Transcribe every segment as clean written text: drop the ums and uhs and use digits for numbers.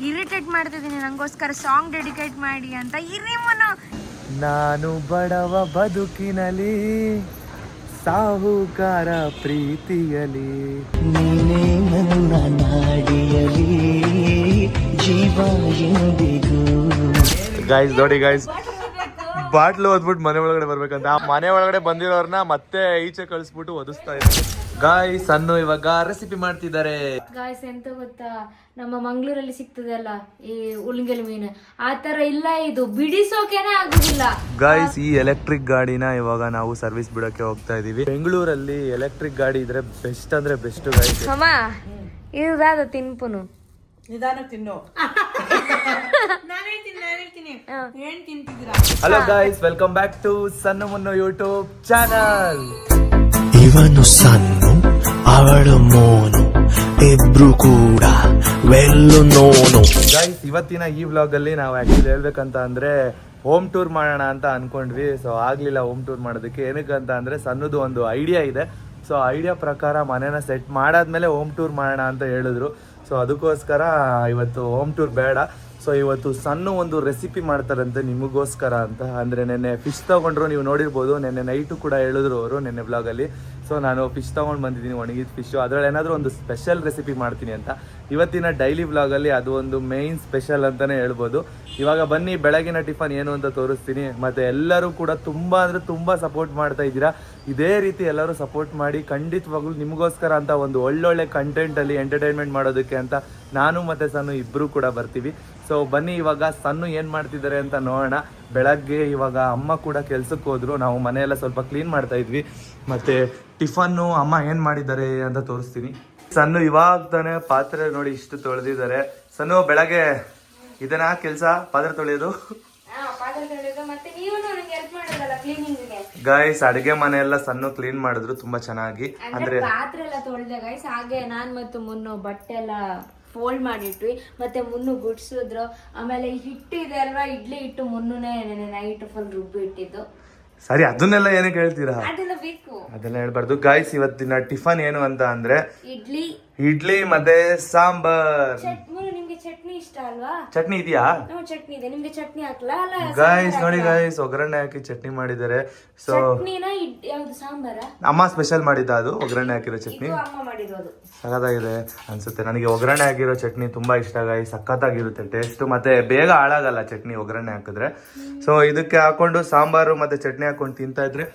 Irritate ಮಾಡ್ತಿದ್ದೀನಿ ನಂಗೋಸ್ಕರ song dedicate ಮಾಡಿ ಅಂತ. ಇರಿಮನು ನಾನು ಬಡವ ಬದುಕಿನಲ್ಲಿ ಸಾಹುಕಾರ ಪ್ರೀತಿಯಲಿ ನೀನೇ ನನ್ನ ನಾಡಿಯಲಿ ಜೀವ ಎಂದಿಗೂ. ಗಾಯ್ಸ್ ನೋಡಿ ಗಾಯ್ಸ್, ಬಾಟ್ಲು ಓದ್ಬಿಟ್ಟು ಮನೆ ಒಳಗಡೆ ಬರ್ಬೇಕಂತ. ಆ ಮನೆ ಒಳಗಡೆ ಬಂದಿರೋರ್ನ ಮತ್ತೆ ಈಚೆ ಕಳಿಸ್ಬಿಟ್ಟು ಒದಿಸ್ತಾ ಇದ್ದಾರೆ. ಗಾಯ್ಸ್ ಅನ್ನು ಇವಾಗ ರೆಸಿಪಿ ಮಾಡ್ತಿದ್ದಾರೆ. ಗಾಯ್ಸ್ ಎಂತ ಗೊತ್ತಾ, ನಮ್ಮ ಮಂಗ್ಳೂರಲ್ಲಿ ಸಿಗ್ತದಲ್ಲ ಈ ಉಳ್ಗೆಲ್ ಮೀನು, ಆ ತರ ಇಲ್ಲ, ಇದು ಬಿಡಿಸೋಕೆನೇ ಆಗುದಿಲ್ಲ. ಗಾಯ್ಸ್ ಈ ಎಲೆಕ್ಟ್ರಿಕ್ ಗಾಡಿನ ಇವಾಗ ನಾವು ಸರ್ವಿಸ್ ಬಿಡಕ್ಕೆ ಹೋಗ್ತಾ ಇದೀವಿ. ಬೆಂಗಳೂರಲ್ಲಿ ಎಲೆಕ್ಟ್ರಿಕ್ ಗಾಡಿ ಇದ್ರೆ ಬೆಸ್ಟ್ ಅಂದ್ರೆ ಬೆಸ್ಟ್ ಗಾಯ್ಸ್. ಅಮ್ಮ ಇದಾದ ತಿನ್ಪುನು ನಿಧಾನ ತಿನ್ನು. ಏನ್ ತಿಂತಿದ್ದೀರಾ? Hello guys, welcome back to Sannu Munnu YouTube channel. ಇವನು ಸನ್ನು, ಅವಳು ಮೋನು, ಇಬ್ರು ಕೂಡ ವೆಲ್ಲು ನೋನು. ಗಾಯ್ಸ್ ಇವತ್ತಿನ ಈ ವ್ಲಾಗ್ ಅಲ್ಲಿ ನಾವು ಆಕ್ಚುಲಿ ಹೇಳ್ಬೇಕಂತ ಅಂದ್ರೆ ಹೋಮ್ ಟೂರ್ ಮಾಡೋಣ ಅಂತ ಅನ್ಕೊಂಡ್ವಿ. ಸೊ ಆಗ್ಲಿಲ್ಲ ಹೋಮ್ ಟೂರ್ ಮಾಡೋದಕ್ಕೆ. ಏನಕ್ಕಂತ ಅಂದ್ರೆ ಸಣ್ಣದು ಒಂದು ಐಡಿಯಾ ಇದೆ. ಸೊ ಐಡಿಯಾ ಪ್ರಕಾರ ಮನೇನ ಸೆಟ್ ಮಾಡಾದ್ಮೇಲೆ ಹೋಮ್ ಟೂರ್ ಮಾಡೋಣ ಅಂತ ಹೇಳಿದ್ರು. ಸೊ ಅದಕ್ಕೋಸ್ಕರ ಇವತ್ತು ಹೋಮ್ ಟೂರ್ ಬೇಡ. ಸೊ ಇವತ್ತು ಸಣ್ಣ ಒಂದು ರೆಸಿಪಿ ಮಾಡ್ತಾರಂತೆ ನಿಮಗೋಸ್ಕರ ಅಂತ. ಅಂದರೆ ನೆನ್ನೆ ಫಿಶ್ ತೊಗೊಂಡ್ರು, ನೀವು ನೋಡಿರ್ಬೋದು. ನೆನ್ನೆ ನೈಟು ಕೂಡ ಹೇಳಿದ್ರು ಅವರು ನೆನ್ನೆ ಬ್ಲಾಗಲ್ಲಿ. ಸೊ ನಾನು ಫಿಶ್ ತೊಗೊಂಡು ಬಂದಿದ್ದೀನಿ, ಒಣಗಿದ ಫಿಶ್ಶು. ಅದರಲ್ಲಿ ಏನಾದರೂ ಒಂದು ಸ್ಪೆಷಲ್ ರೆಸಿಪಿ ಮಾಡ್ತೀನಿ ಅಂತ. ಇವತ್ತಿನ ಡೈಲಿ ವ್ಲಾಗಲ್ಲಿ ಅದು ಒಂದು ಮೇಯ್ನ್ ಸ್ಪೆಷಲ್ ಅಂತಲೇ ಹೇಳ್ಬೋದು. ಇವಾಗ ಬನ್ನಿ ಬೆಳಗಿನ ಟಿಫನ್ ಏನು ಅಂತ ತೋರಿಸ್ತೀನಿ. ಮತ್ತು ಎಲ್ಲರೂ ಕೂಡ ತುಂಬ ಅಂದರೆ ತುಂಬ ಸಪೋರ್ಟ್ ಮಾಡ್ತಾ ಇದ್ದೀರಾ. ಇದೇ ರೀತಿ ಎಲ್ಲರೂ ಸಪೋರ್ಟ್ ಮಾಡಿ ಖಂಡಿತವಾಗ್ಲೂ ನಿಮಗೋಸ್ಕರ ಅಂತ ಒಂದು ಒಳ್ಳೊಳ್ಳೆ ಕಂಟೆಂಟಲ್ಲಿ ಎಂಟರ್ಟೈನ್ಮೆಂಟ್ ಮಾಡೋದಕ್ಕೆ ಅಂತ ನಾನು ಮತ್ತು ಸನ್ನು ಇಬ್ಬರು ಕೂಡ ಬರ್ತೀವಿ. ಸೊ ಬನ್ನಿ ಇವಾಗ ಸನ್ನು ಏನು ಮಾಡ್ತಿದ್ದಾರೆ ಅಂತ ನೋಡೋಣ. ಬೆಳಗ್ಗೆ ಇವಾಗ ಅಮ್ಮ ಕೂಡ ಕೆಲ್ಸಕ್ಕೆ ಹೋದ್ರು, ನಾವು ಮನೆಯೆಲ್ಲ ಸ್ವಲ್ಪ ಕ್ಲೀನ್ ಮಾಡ್ತಾ ಇದ್ವಿ. ಮತ್ತು ಟಿಫನ್ನು ಅಮ್ಮ ಏನು ಮಾಡಿದ್ದಾರೆ ಅಂತ ತೋರಿಸ್ತೀನಿ. ಸನ್ನು ಇವಾಗ ತಾನೇ ಪಾತ್ರೆ ನೋಡಿ ಇಷ್ಟು ತೊಳೆದಿದ್ದಾರೆ. ಸನ್ನು ಬೆಳಗ್ಗೆ ಇದನ್ನ ಕೆಲಸ ಪಾತ್ರೆ ತೊಳೆಯೋದು. ಗೈಸ್ ಅಡಿಗೆ ಮನೆ ಎಲ್ಲ ಸಣ್ಣ ಕ್ಲೀನ್ ಮಾಡಿದ್ರು ತುಂಬಾ ಚೆನ್ನಾಗಿ. ಅಂದ್ರೆ ಪಾತ್ರೆ ಎಲ್ಲ ತೊಳೆದ ಗೈಸ್. ಹಾಗೆ ನಾನ್ ಮತ್ತು ಮುನ್ನು ಬಟ್ಟೆ ಎಲ್ಲ ಫೋಲ್ಡ್ ಮಾಡಿಟ್ವಿ. ಮತ್ತೆ ಮುನ್ನು ಗುಡ್ಸಿದ್ರು. ಆಮೇಲೆ ಹಿಟ್ಟು ಇದೆ ಅಲ್ವಾ, ಇಡ್ಲಿ ಹಿಟ್ಟು ಮುನ್ನುನೇ ನೈಟ್ ಫುಲ್ ರುಬ್ಬಿ ಇಟ್ಟಿದ್ದು. ಸರಿ, ಅದನ್ನೆಲ್ಲ ಏನಕ್ಕೆ ಹೇಳ್ತೀರಾ? ಅದೆಲ್ಲ ಬೇಕು, ಅದೆಲ್ಲ ಹೇಳ್ಬಾರ್ದು. ಗಾಯ್ಸ್ ಇವತ್ತಿನ ಟಿಫನ್ ಏನು ಅಂತ ಅಂದ್ರೆ ಇಡ್ಲಿ ಮತ್ತೆ ಸಾಂಬಾರ್. ನಿಮ್ಗೆ ಚಟ್ನಿ ಇಷ್ಟ ಅಲ್ವಾ? ಚಟ್ನಿ ಇದೆಯಾ? ಚಟ್ನಿ ಇದೆ, ನಿಮ್ಗೆ ಚಟ್ನಿ ಹಾಕ್ಲಾ? ಗಾಯ್ಸ್ ನೋಡಿ ಗಾಯ್ಸ್, ಒಗ್ಗರಣೆ ಹಾಕಿ ಚಟ್ನಿ ಮಾಡಿದ್ದಾರೆ. ಸೊ ಸಾಂಬಾರ ಅಮ್ಮ ಸ್ಪೆಷಲ್ ಮಾಡಿದ್ದ, ಅದು ಒಗ್ಗರಣೆ ಹಾಕಿರೋ ಚಟ್ನಿ ಸಖತ್ತಾಗಿದೆ ಅನ್ಸುತ್ತೆ. ನನಗೆ ಒಗ್ಗರಣೆ ಹಾಕಿರೋ ಚಟ್ನಿ ತುಂಬಾ ಇಷ್ಟ ಗಾಯ್ಸ್, ಸಖತ್ತಾಗಿರುತ್ತೆ ಟೇಸ್ಟ್. ಮತ್ತೆ ಬೇಗ ಹಾಳಾಗಲ್ಲ ಚಟ್ನಿ ಒಗ್ಗರಣೆ ಹಾಕಿದ್ರೆ. ಸೊ ಇದಕ್ಕೆ ಹಾಕೊಂಡು ಸಾಂಬಾರು ಮತ್ತೆ ಚಟ್ನಿ ಹಾಕೊಂಡು ತಿಂತಾ ಇದ್ರೆ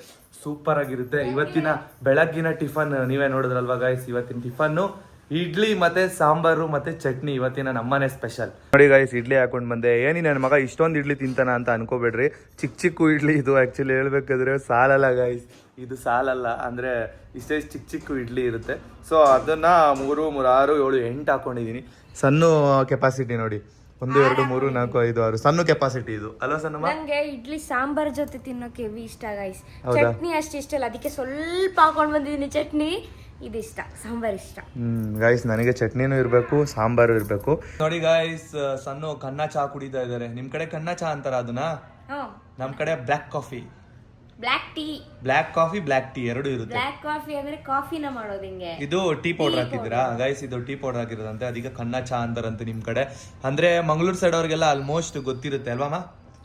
ಸೂಪರ್ ಆಗಿರುತ್ತೆ. ಇವತ್ತಿನ ಬೆಳಗ್ಗಿನ ಟಿಫನ್ ನೀವೇ ನೋಡಿದ್ರಲ್ವಾ ಗಾಯ್ಸ್. ಇವತ್ತಿನ ಟಿಫನ್ನು ಇಡ್ಲಿ ಮತ್ತೆ ಸಾಂಬಾರು ಮತ್ತೆ ಚಟ್ನಿ ಇವತ್ತಿನ ನಮ್ಮನೆ ಸ್ಪೆಷಲ್. ನೋಡಿ ಗಾಯ್ಸ್, ಇಡ್ಲಿ ಹಾಕೊಂಡ್ ಬಂದೆ. ಏನಿ ನನ್ನ ಮಗ ಇಷ್ಟೊಂದು ಇಡ್ಲಿ ತಿಂತಾನ ಅಂತ ಅನ್ಕೋಬೇಡ್ರಿ. ಚಿಕ್ಕ ಚಿಕ್ಕ ಇಡ್ಲಿ ಇದು. ಆಕ್ಚುಲಿ ಹೇಳ್ಬೇಕಾದ್ರೆ ಸಾಲಲ್ಲ ಗಾಯ್ಸ್, ಇದು ಸಾಲಲ್ಲ. ಅಂದ್ರೆ ಇಷ್ಟೇ ಚಿಕ್ಕ ಚಿಕ್ಕ ಇಡ್ಲಿ ಇರುತ್ತೆ. ಸೊ ಅದನ್ನ 3, 6, 7, 8 ಹಾಕೊಂಡಿದೀನಿ. ಸಣ್ಣ ಕೆಪಾಸಿಟಿ ನೋಡಿ, 1, 2, 3, 4, 5, 6 ಸಣ್ಣ ಕೆಪಾಸಿಟಿ ಇದು ಅಲ್ವಾ ಸಣ್ಣ? ನಂಗೆ ಇಡ್ಲಿ ಸಾಂಬಾರ್ ಜೊತೆ ತಿನ್ನೋಕೆ ಹೆವಿ ಇಷ್ಟ ಗಾಯ್ಸ್. ಚಟ್ನಿ ಅಷ್ಟು ಇಷ್ಟ ಅಲ್ಲ, ಅದಕ್ಕೆ ಸ್ವಲ್ಪ ಹಾಕೊಂಡ್ ಬಂದಿದ್ದೀನಿ ಚಟ್ನಿ. ಇದಿಷ್ಟ, ಸಾಂಬಾರ್ ಇಷ್ಟ. ಗಾಯ್ಸ್ ನನಗೆ ಚಟ್ನಿನೂ ಇರಬೇಕು, ಸಾಂಬಾರು ಇರಬೇಕು. ನೋಡಿ ಗಾಯ್ಸ್, ಸಣ್ಣ ಕನ್ನ ಚಹಾ ಕುಡಿತಾ ಇದ್ದಾರೆ. ನಿಮ್ ಕಡೆ ಕನ್ನ ಚಹಾ ಅಂತಾರ ಅದನ್ನ? ನಮ್ ಕಡೆ black coffee, black tea. Black coffee black tea ಎರಡು ಇರುತ್ತೆ. ಬ್ಲ್ಯಾಕ್ ಕಾಫಿ ಅಂದ್ರೆ ಕಾಫಿನ ಮಾಡೋದು ಹಿಂಗೆ. ಇದು ಟೀ ಪೌಡರ್ ಹಾಕಿದ್ದೀರಾ ಗೈಸ್? ಇದು ಟೀ ಪೌಡರ್ ಹಾಕಿರೋದಂತೆ, ಅದಕ್ಕೆ ಕನ್ನ ಚಹಾ ಅಂತಾರಂತೆ ನಿಮ್ ಕಡೆ. ಅಂದ್ರೆ ಮಂಗಳೂರು ಸೈಡ್ ಅವ್ರಿಗೆಲ್ಲ ಆಲ್ಮೋಸ್ಟ್ ಗೊತ್ತಿರುತ್ತೆ ಅಲ್ವಾ?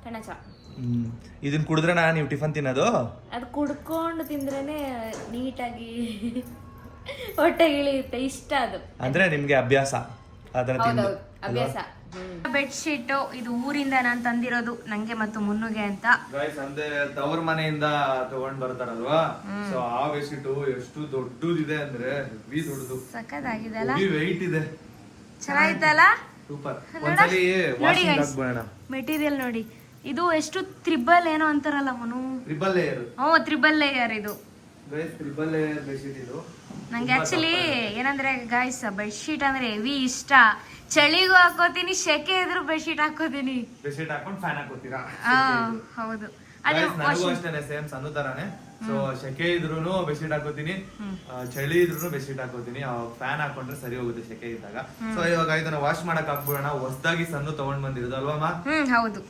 ಕನ್ನ ಚಹಾ. ಇದನ್ನ ಕುಡಿದ್ರೆ ನೀವು ಟಿಫನ್ ತಿನ್ನೋದು? ಅದು ಕುಡ್ಕೊಂಡು ತಿಂದ್ರೇನೆ ನೀಟಾಗಿ ಹೊಟ್ಟೆ ಇಳಿಯುತ್ತೆ, ಇಷ್ಟ ಅದು. ಅಂದ್ರೆ ನಿಮ್ಗೆ ಅಭ್ಯಾಸ ಅದನ್ನ ತಿಂದು? ಅಭ್ಯಾಸ. ಬೆಡ್ಶೀಟ್ ಇದು ಊರಿಂದ ನಾನು ತಂದಿರೋದು ನಂಗೆ ಮತ್ತು ಮುನ್ನುಗೆ ಅಂತ. ಅಂದ್ರೆ ತವರ ಮನೆಯಿಂದ ತಗೊಂಡ್ ಬರ್ತಾರಲ್ವಾ? ಸೊ ಆ ಬೆಡ್ಶೀಟ್ ಎಷ್ಟು ದೊಡ್ಡದಿದೆ ಅಂದ್ರೆ ಹೆವಿ ದೊಡ್ಡದು, ಸಖತ್ತಾಗಿದೆ ಅಲ್ಲ? ವೆಯ್ಟ್ ಇದೆ, ಚೆನ್ನಾಗಿತ್ತಲ್ಲ? ಸೂಪರ್. ಒಂದ್ಸಲಿ ವಾಷಿಂಗ್ ಹಾಕ್ಬೋಣ. ಮೆಟೀರಿಯಲ್ ನೋಡಿ, ಇದು ಎಷ್ಟು ತ್ರಿಬಲ್ ಏನೋ ಅಂತಾರಲ್ಲ Manu? Triple layer. Triple layer ಇದು ಗೈಸ್. ಟ್ರಿಬಲ್ ಲೇಯರ್ ಬೆಡ್ಶೀಟ್ ಇದು. ನಂಗೆ ಆಕ್ಚುಲಿ ಏನಂದ್ರೆ ಗೈಸ್, ಬೆಡ್ಶೀಟ್ ಅಂದ್ರೆ ಹೆವಿ ಇಷ್ಟ. ಚಳಿಗೂ ಹಾಕೋತೀನಿ, ಸೆಕೆ ಇದ್ರು ಬೆಡ್ಶೀಟ್ ಹಾಕೋತೀನಿ. ಬೆಡ್ಶೀಟ್ ಹಾಕೊಂಡು ಫ್ಯಾನ್ ಹಾಕೋತೀರಾ? ಹೌದು. ನನಗೂ ಅಷ್ಟೇನೆ, ಸೇಮ್ ಸಣ್ಣ ತರಾನೇ. ಸೊ ಸೆಕೆ ಇದ್ರೂನು ಬೆಡ್ಶೀಟ್ ಹಾಕೋತೀನಿ, ಚಳಿ ಇದ್ರೂನು ಬೆಡ್ಶೀಟ್ ಹಾಕೋತೀನಿ. ಫ್ಯಾನ್ ಹಾಕೊಂಡ್ರೆ ಸರಿ ಹೋಗುತ್ತೆ ಸೆಕೆ ಇದ್ದಾಗ. ಸೊ ಇವಾಗ ಇದನ್ನ ವಾಶ್ ಮಾಡಕ್ ಹಾಕ್ಬಿಡೋಣ. ಹೊಸದಾಗಿ ಸಣ್ಣ ತಗೊಂಡ್ ಬಂದಿರೋದು ಅಲ್ವಾ? ಹೌದು.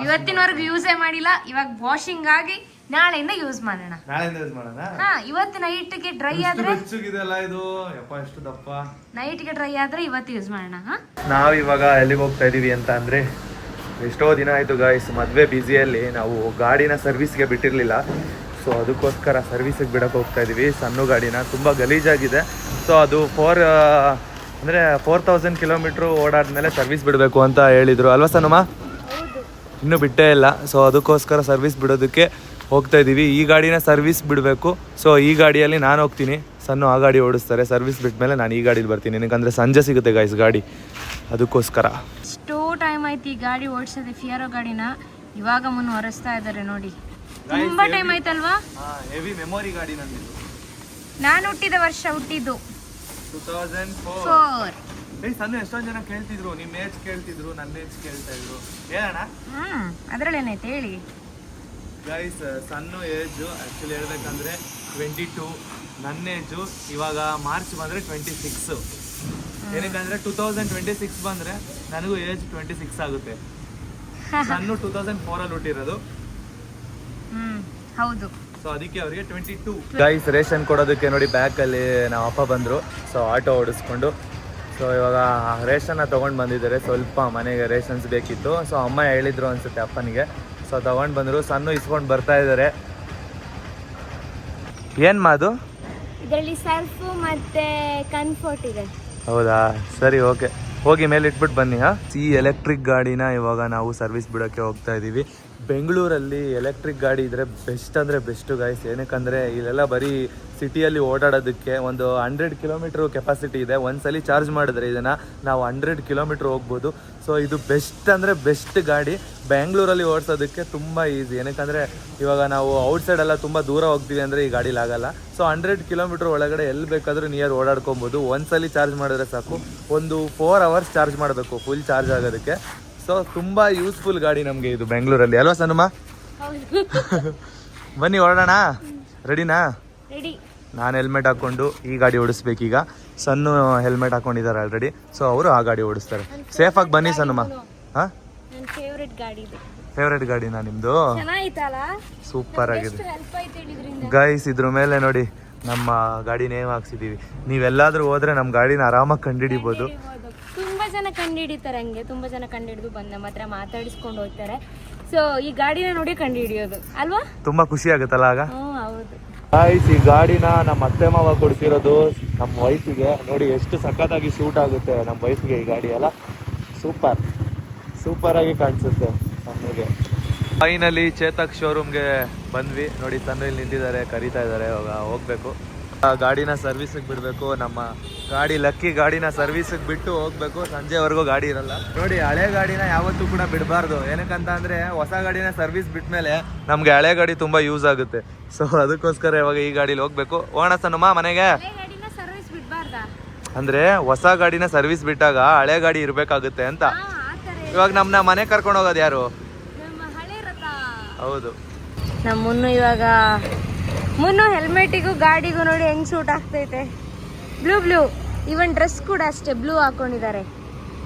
ಇವತ್ತಿನವರೆಗೂ ಯೂಸೇ ಮಾಡಿಲ್ಲ, ಇವಾಗ ವಾಷಿಂಗ್ ಆಗಿ ನಾಳೆಯಿಂದ ಯೂಸ್ ಮಾಡೋಣ. ನಾಳೆಯಿಂದ ಯೂಸ್ ಮಾಡೋಣ. ಹಾ, ಇವತ್ತು ನೈಟ್ಗೆ ಡ್ರೈ ಆದ್ರೆ ಬೆಚ್ಚಗಿದೆಲ್ಲ ಇದು. ಯಪ್ಪ ಎಷ್ಟು ದಪ್ಪ. ನೈಟ್ಗೆ ಡ್ರೈ ಆದ್ರೆ ಇವತ್ತು ಯೂಸ್ ಮಾಡೋಣ. ನಾವಿವಾಗ ಎಲ್ಲಿಗೆ ಹೋಗ್ತಾ ಇದೀವಿ ಅಂತ ಅಂದ್ರೆ, ಎಷ್ಟೋ ದಿನ ಆಯ್ತು ಗಾಯ್ಸ್, ಮದುವೆ ಬ್ಯುಸಿಯಲ್ಲಿ ನಾವು ಗಾಡಿನ ಸರ್ವಿಸ್ಗೆ ಬಿಟ್ಟಿರಲಿಲ್ಲ. ಸೊ ಅದಕ್ಕೋಸ್ಕರ ಸರ್ವಿಸಿಗೆ ಬಿಡಕ್ಕೆ ಹೋಗ್ತಾ ಇದೀವಿ ಸಣ್ಣ ಗಾಡಿನ. ತುಂಬ ಗಲೀಜಾಗಿದೆ. ಸೊ ಅದು 4000 ಕಿಲೋಮೀಟ್ರ್ ಓಡಾದ್ಮೇಲೆ ಸರ್ವಿಸ್ ಬಿಡಬೇಕು ಅಂತ ಹೇಳಿದರು ಅಲ್ವಾ ಸನ್ನಮ್ಮ? ಇನ್ನೂ ಬಿಟ್ಟೇ ಇಲ್ಲ. ಸೊ ಅದಕ್ಕೋಸ್ಕರ ಸರ್ವಿಸ್ ಬಿಡೋದಕ್ಕೆ ಹೋಗ್ತಾ ಇದ್ದೀವಿ. ಈ ಗಾಡಿನ ಸರ್ವಿಸ್ ಬಿಡಬೇಕು. ಸೊ ಈ ಗಾಡಿಯಲ್ಲಿ ನಾನು ಹೋಗ್ತೀನಿ, ಸಣ್ಣ ಆ ಗಾಡಿ ಓಡಿಸ್ತಾರೆ. ಸರ್ವಿಸ್ ಬಿಟ್ಮೇಲೆ ನಾನು ಈ ಗಾಡೀಲಿ ಬರ್ತೀನಿ, ನನಗಂದರೆ ಸಂಜೆ ಸಿಗುತ್ತೆ ಗಾಯ್ಸ್ ಗಾಡಿ, ಅದಕ್ಕೋಸ್ಕರ. ಎಷ್ಟೋ ಟೈಮ್ ಆಯ್ತು ಈ ಗಾಡಿ ಓಡಿಸೋದು, ಫಿಯಾರೋ ಗಾಡಿನ. ಇವಾಗ ಮುನ್ನು ಹೊರಸ್ತಾ ಇದ್ದಾರೆ ನೋಡಿ. ತುಂಬಾ ಟೈಮ್ ಆಯ್ತಲ್ವಾ? ಹೆವಿ ಮೆಮೊರಿ ಗಾಡಿ ನಂದಿದ್ದು. ನಾನು ಹುಟ್ಟಿದ ವರ್ಷ ಹುಟ್ಟಿದ್ದು 2004. ಸಣ್ಣ ಎಷ್ಟೊಂದು ಜನ ಕೇಳ್ತಿದ್ರು, ನಿಮ್ಮ ಏಜ್ ಕೇಳ್ತಿದ್ರು, ನನ್ನ ಏಜ್ ಕೇಳ್ತಾ ಇದ್ರು. ಹೇಳೋಣ ಅದ್ರಲ್ಲಿ ಏನೈತೆ ಹೇಳಿ ಗೈಸ್. ಸಣ್ಣ ಏಜು ಆ್ಯಕ್ಚುಲಿ ಹೇಳ್ಬೇಕಂದ್ರೆ 22, ನನ್ನ ಏಜು ಇವಾಗ ಮಾರ್ಚ್ ಬಂದರೆ 26. ಏನಕ್ಕಂದ್ರೆ 2026 ಬಂದರೆ ನನಗೂ ಏಜ್ 26 ಆಗುತ್ತೆ. ಸಣ್ಣ 2004 ಹುಟ್ಟಿರೋದು. ಹೌದು. ಸೊ ಅದಕ್ಕೆ ಅವರಿಗೆ 22. ಗೈಸ್ ರೇಷನ್ ಕೊಡೋದಕ್ಕೆ ನೋಡಿ ಬ್ಯಾಕಲ್ಲಿ ನಾವು ಅಪ್ಪ ಬಂದರು. ಸೊ ಆಟೋ ಓಡಿಸ್ಕೊಂಡು ಸೊ ಇವಾಗ ರೇಷನ್ನ ತೊಗೊಂಡು ಬಂದಿದ್ದಾರೆ. ಸ್ವಲ್ಪ ಮನೆಗೆ ರೇಷನ್ಸ್ ಬೇಕಿತ್ತು. ಸೊ ಅಮ್ಮ ಹೇಳಿದ್ರು ಅನ್ಸುತ್ತೆ ಅಪ್ಪನಿಗೆ. ಸೊ ತೊಗೊಂಡು ಬಂದರು. ಸಣ್ಣ ಇಸ್ಕೊಂಡು ಬರ್ತಾ ಇದ್ದಾರೆ. ಏನು ಮಾದು ಇದರಲ್ಲಿ ಸೆಲ್ಫ್ ಮತ್ತೆ ಕಂಫರ್ಟ್ ಇದೆ. ಹೌದಾ, ಸರಿ, ಓಕೆ. ಹೋಗಿ ಮೇಲೆ ಇಟ್ಬಿಟ್ಟು ಬನ್ನಿ. ಈ ಎಲೆಕ್ಟ್ರಿಕ್ ಗಾಡಿನ ಇವಾಗ ನಾವು ಸರ್ವಿಸ್ ಬಿಡೋಕ್ಕೆ ಹೋಗ್ತಾ ಇದ್ದೀವಿ. ಬೆಂಗಳೂರಲ್ಲಿ ಎಲೆಕ್ಟ್ರಿಕ್ ಗಾಡಿ ಇದ್ದರೆ ಬೆಸ್ಟ್ ಅಂದರೆ ಬೆಸ್ಟು ಗಾಯ್ಸ್. ಏನಕ್ಕಂದರೆ ಇಲ್ಲೆಲ್ಲ ಬರೀ ಸಿಟಿಯಲ್ಲಿ ಓಡಾಡೋದಕ್ಕೆ ಒಂದು 100 ಕಿಲೋಮೀಟ್ರ್ ಕೆಪಾಸಿಟಿ ಇದೆ. ಒಂದ್ಸಲಿ ಚಾರ್ಜ್ ಮಾಡಿದ್ರೆ ಇದನ್ನು ನಾವು 100 ಕಿಲೋಮೀಟ್ರ್ ಹೋಗ್ಬೋದು. ಸೊ ಇದು ಬೆಸ್ಟ್ ಅಂದರೆ ಬೆಸ್ಟ್ ಗಾಡಿ. ಬೆಂಗಳೂರಲ್ಲಿ ಓಡಿಸೋದಕ್ಕೆ ತುಂಬ ಈಸಿ. ಏನಕ್ಕಂದರೆ ಇವಾಗ ನಾವು ಔಟ್ಸೈಡೆಲ್ಲ ತುಂಬ ದೂರ ಹೋಗ್ತೀವಿ ಅಂದರೆ ಈ ಗಾಡೀಲಿ ಆಗಲ್ಲ. ಸೊ 100 ಕಿಲೋಮೀಟ್ರ್ ಒಳಗಡೆ ಎಲ್ಲಿ ಬೇಕಾದರೂ ನಿಯರ್ ಓಡಾಡ್ಕೊಬೋದು. ಒಂದ್ಸಲಿ ಚಾರ್ಜ್ ಮಾಡಿದ್ರೆ ಸಾಕು. ಒಂದು 4 ಅವರ್ಸ್ ಚಾರ್ಜ್ ಮಾಡಬೇಕು ಫುಲ್ ಚಾರ್ಜ್ ಆಗೋದಕ್ಕೆ. ಸೊ ತುಂಬ ಯೂಸ್ಫುಲ್ ಗಾಡಿ ನಮಗೆ ಇದು ಬೆಂಗಳೂರಲ್ಲಿ, ಅಲ್ವಾ ಸನ್ನಮ್ಮ? ಬನ್ನಿ ಹೊರಡೋಣ. ರೆಡಿನಾ? ರೆಡಿ. ನಾನು ಹೆಲ್ಮೆಟ್ ಹಾಕ್ಕೊಂಡು ಈ ಗಾಡಿ ಓಡಿಸ್ಬೇಕೀಗ. ಸಣ್ಣ ಹೆಲ್ಮೆಟ್ ಹಾಕ್ಕೊಂಡಿದ್ದಾರೆ ಆಲ್ರೆಡಿ. ಸೊ ಅವರು ಆ ಗಾಡಿ ಓಡಿಸ್ತಾರೆ. ಸೇಫಾಗಿ ಬನ್ನಿ ಸನ್ನಮ್ಮ. ಹಾಂ, ನನ್ನ ಫೇವ್ರೆಟ್ ಗಾಡಿ ಇದೆ. ಫೇವ್ರೆಟ್ ಗಾಡಿನಾ ನಿಮ್ಮದು? ಚೆನ್ನಾಗಿತ್ತಲ್ಲ, ಸೂಪರ್ ಆಗಿದೆ ಹೆಲ್ಪ್ ಆಯ್ತು ಹೇಳಿದ್ರಿಂದ. ಗೈಸ್ ಇದ್ರ ಮೇಲೆ ನೋಡಿ ನಮ್ಮ ಗಾಡಿ ನೇಮ್ ಹಾಕ್ಸಿದ್ದೀವಿ. ನೀವೆಲ್ಲಾದರೂ ಹೋದರೆ ನಮ್ಮ ಗಾಡಿನ ಆರಾಮಾಗಿ ಕಂಡುಹಿಡಿಬೋದು. ತುಂಬಾ ಜನ ಕಂಡುಹಿಡಿತಾರೆ, ಹಂಗೆ ತುಂಬಾ ಜನ ಕಂಡುಹಿಡಿದು ಬಂದು ನಮ್ಮ ಹತ್ರ ಮಾತಾಡಿಸ್ಕೊಂಡು ಹೋಗ್ತಾರೆ. ಸೊ ಈ ಗಾಡಿನ ನೋಡಿ ಕಂಡುಹಿಡಿಯೋದು ಅಲ್ವಾ? ತುಂಬ ಖುಷಿ ಆಗುತ್ತಲ್ಲ ಆಗ. ಹೌದು ಗೈಸ್ ಈ ಗಾಡಿನ ನಮ್ಮ ಅತ್ತೆ ಮಾವ ಕೊಡ್ತಿರೋದು ನಮ್ಮ ವೈಫಿಗೆ. ನೋಡಿ ಎಷ್ಟು ಸಖತ್ತಾಗಿ ಶೂಟ್ ಆಗುತ್ತೆ ನಮ್ಮ ವೈಫಿಗೆ ಈ ಗಾಡಿ ಎಲ್ಲ. ಸೂಪರ್ ಆಗಿ ಕಾಣಿಸುತ್ತೆ ನಮಗೆ. ಫೈನಲಿ ಚೇತಕ್ ಶೋರೂಮ್ಗೆ ಬಂದ್ವಿ. ನೋಡಿ ಸಣ್ಣ ಇಲ್ಲಿ ನಿಂತಿದ್ದಾರೆ, ಕರೀತಾ ಇದ್ದಾರೆ. ಇವಾಗ ಹೋಗ್ಬೇಕು, ಗಾಡಿನ ಸರ್ವಿಸಿಗೆ ಬಿಡಬೇಕು. ನಮ್ಮ ಗಾಡಿ ಲಕ್ಕಿ ಗಾಡಿನ ಸರ್ವಿಸಿಗೆ ಬಿಟ್ಟು ಹೋಗ್ಬೇಕು. ಸಂಜೆವರೆಗೂ ಗಾಡಿ ಇರಲ್ಲ. ನೋಡಿ ಹಳೆ ಗಾಡಿನ ಯಾವತ್ತೂ ಕೂಡ ಬಿಡಬಾರ್ದು. ಏನಕ್ಕಂತ ಅಂದರೆ ಹೊಸ ಗಾಡಿನ ಸರ್ವಿಸ್ ಬಿಟ್ಮೇಲೆ ನಮಗೆ ಹಳೆ ಗಾಡಿ ತುಂಬ ಯೂಸ್ ಆಗುತ್ತೆ. ಸೊ ಅದಕ್ಕೋಸ್ಕರ ಇವಾಗ ಈ ಗಾಡೀಲಿ ಹೋಗ್ಬೇಕು. ಹೋಗೋಣ ಸನ್ನಮ್ಮ ಮನೆಗೆ. ಸರ್ವಿಸ್ ಬಿಡಬಾರ್ದಾ ಅಂದರೆ ಹೊಸ ಗಾಡಿನ ಸರ್ವಿಸ್ ಬಿಟ್ಟಾಗ ಹಳೆ ಗಾಡಿ ಇರಬೇಕಾಗುತ್ತೆ ಅಂತ. ಇವಾಗ ನಮ್ಮನ್ನ ಮನೆ ಕರ್ಕೊಂಡು ಹೋಗೋದು ಯಾರು? ಹೌದು, ನಮ್ಮ ಮುನ್ನು. ಇವಾಗ ಮುನ್ನು ಹೆಲ್ಮೆಟಿಗೂ ಗಾಡಿಗೂ ನೋಡಿ ಹೆಂಗ್ ಶೂಟ್ ಆಗ್ತೈತೆ. ಬ್ಲೂ ಇವನ್ ಡ್ರೆಸ್ ಕೂಡ ಅಷ್ಟೇ ಬ್ಲೂ ಹಾಕೊಂಡಿದ್ದಾರೆ.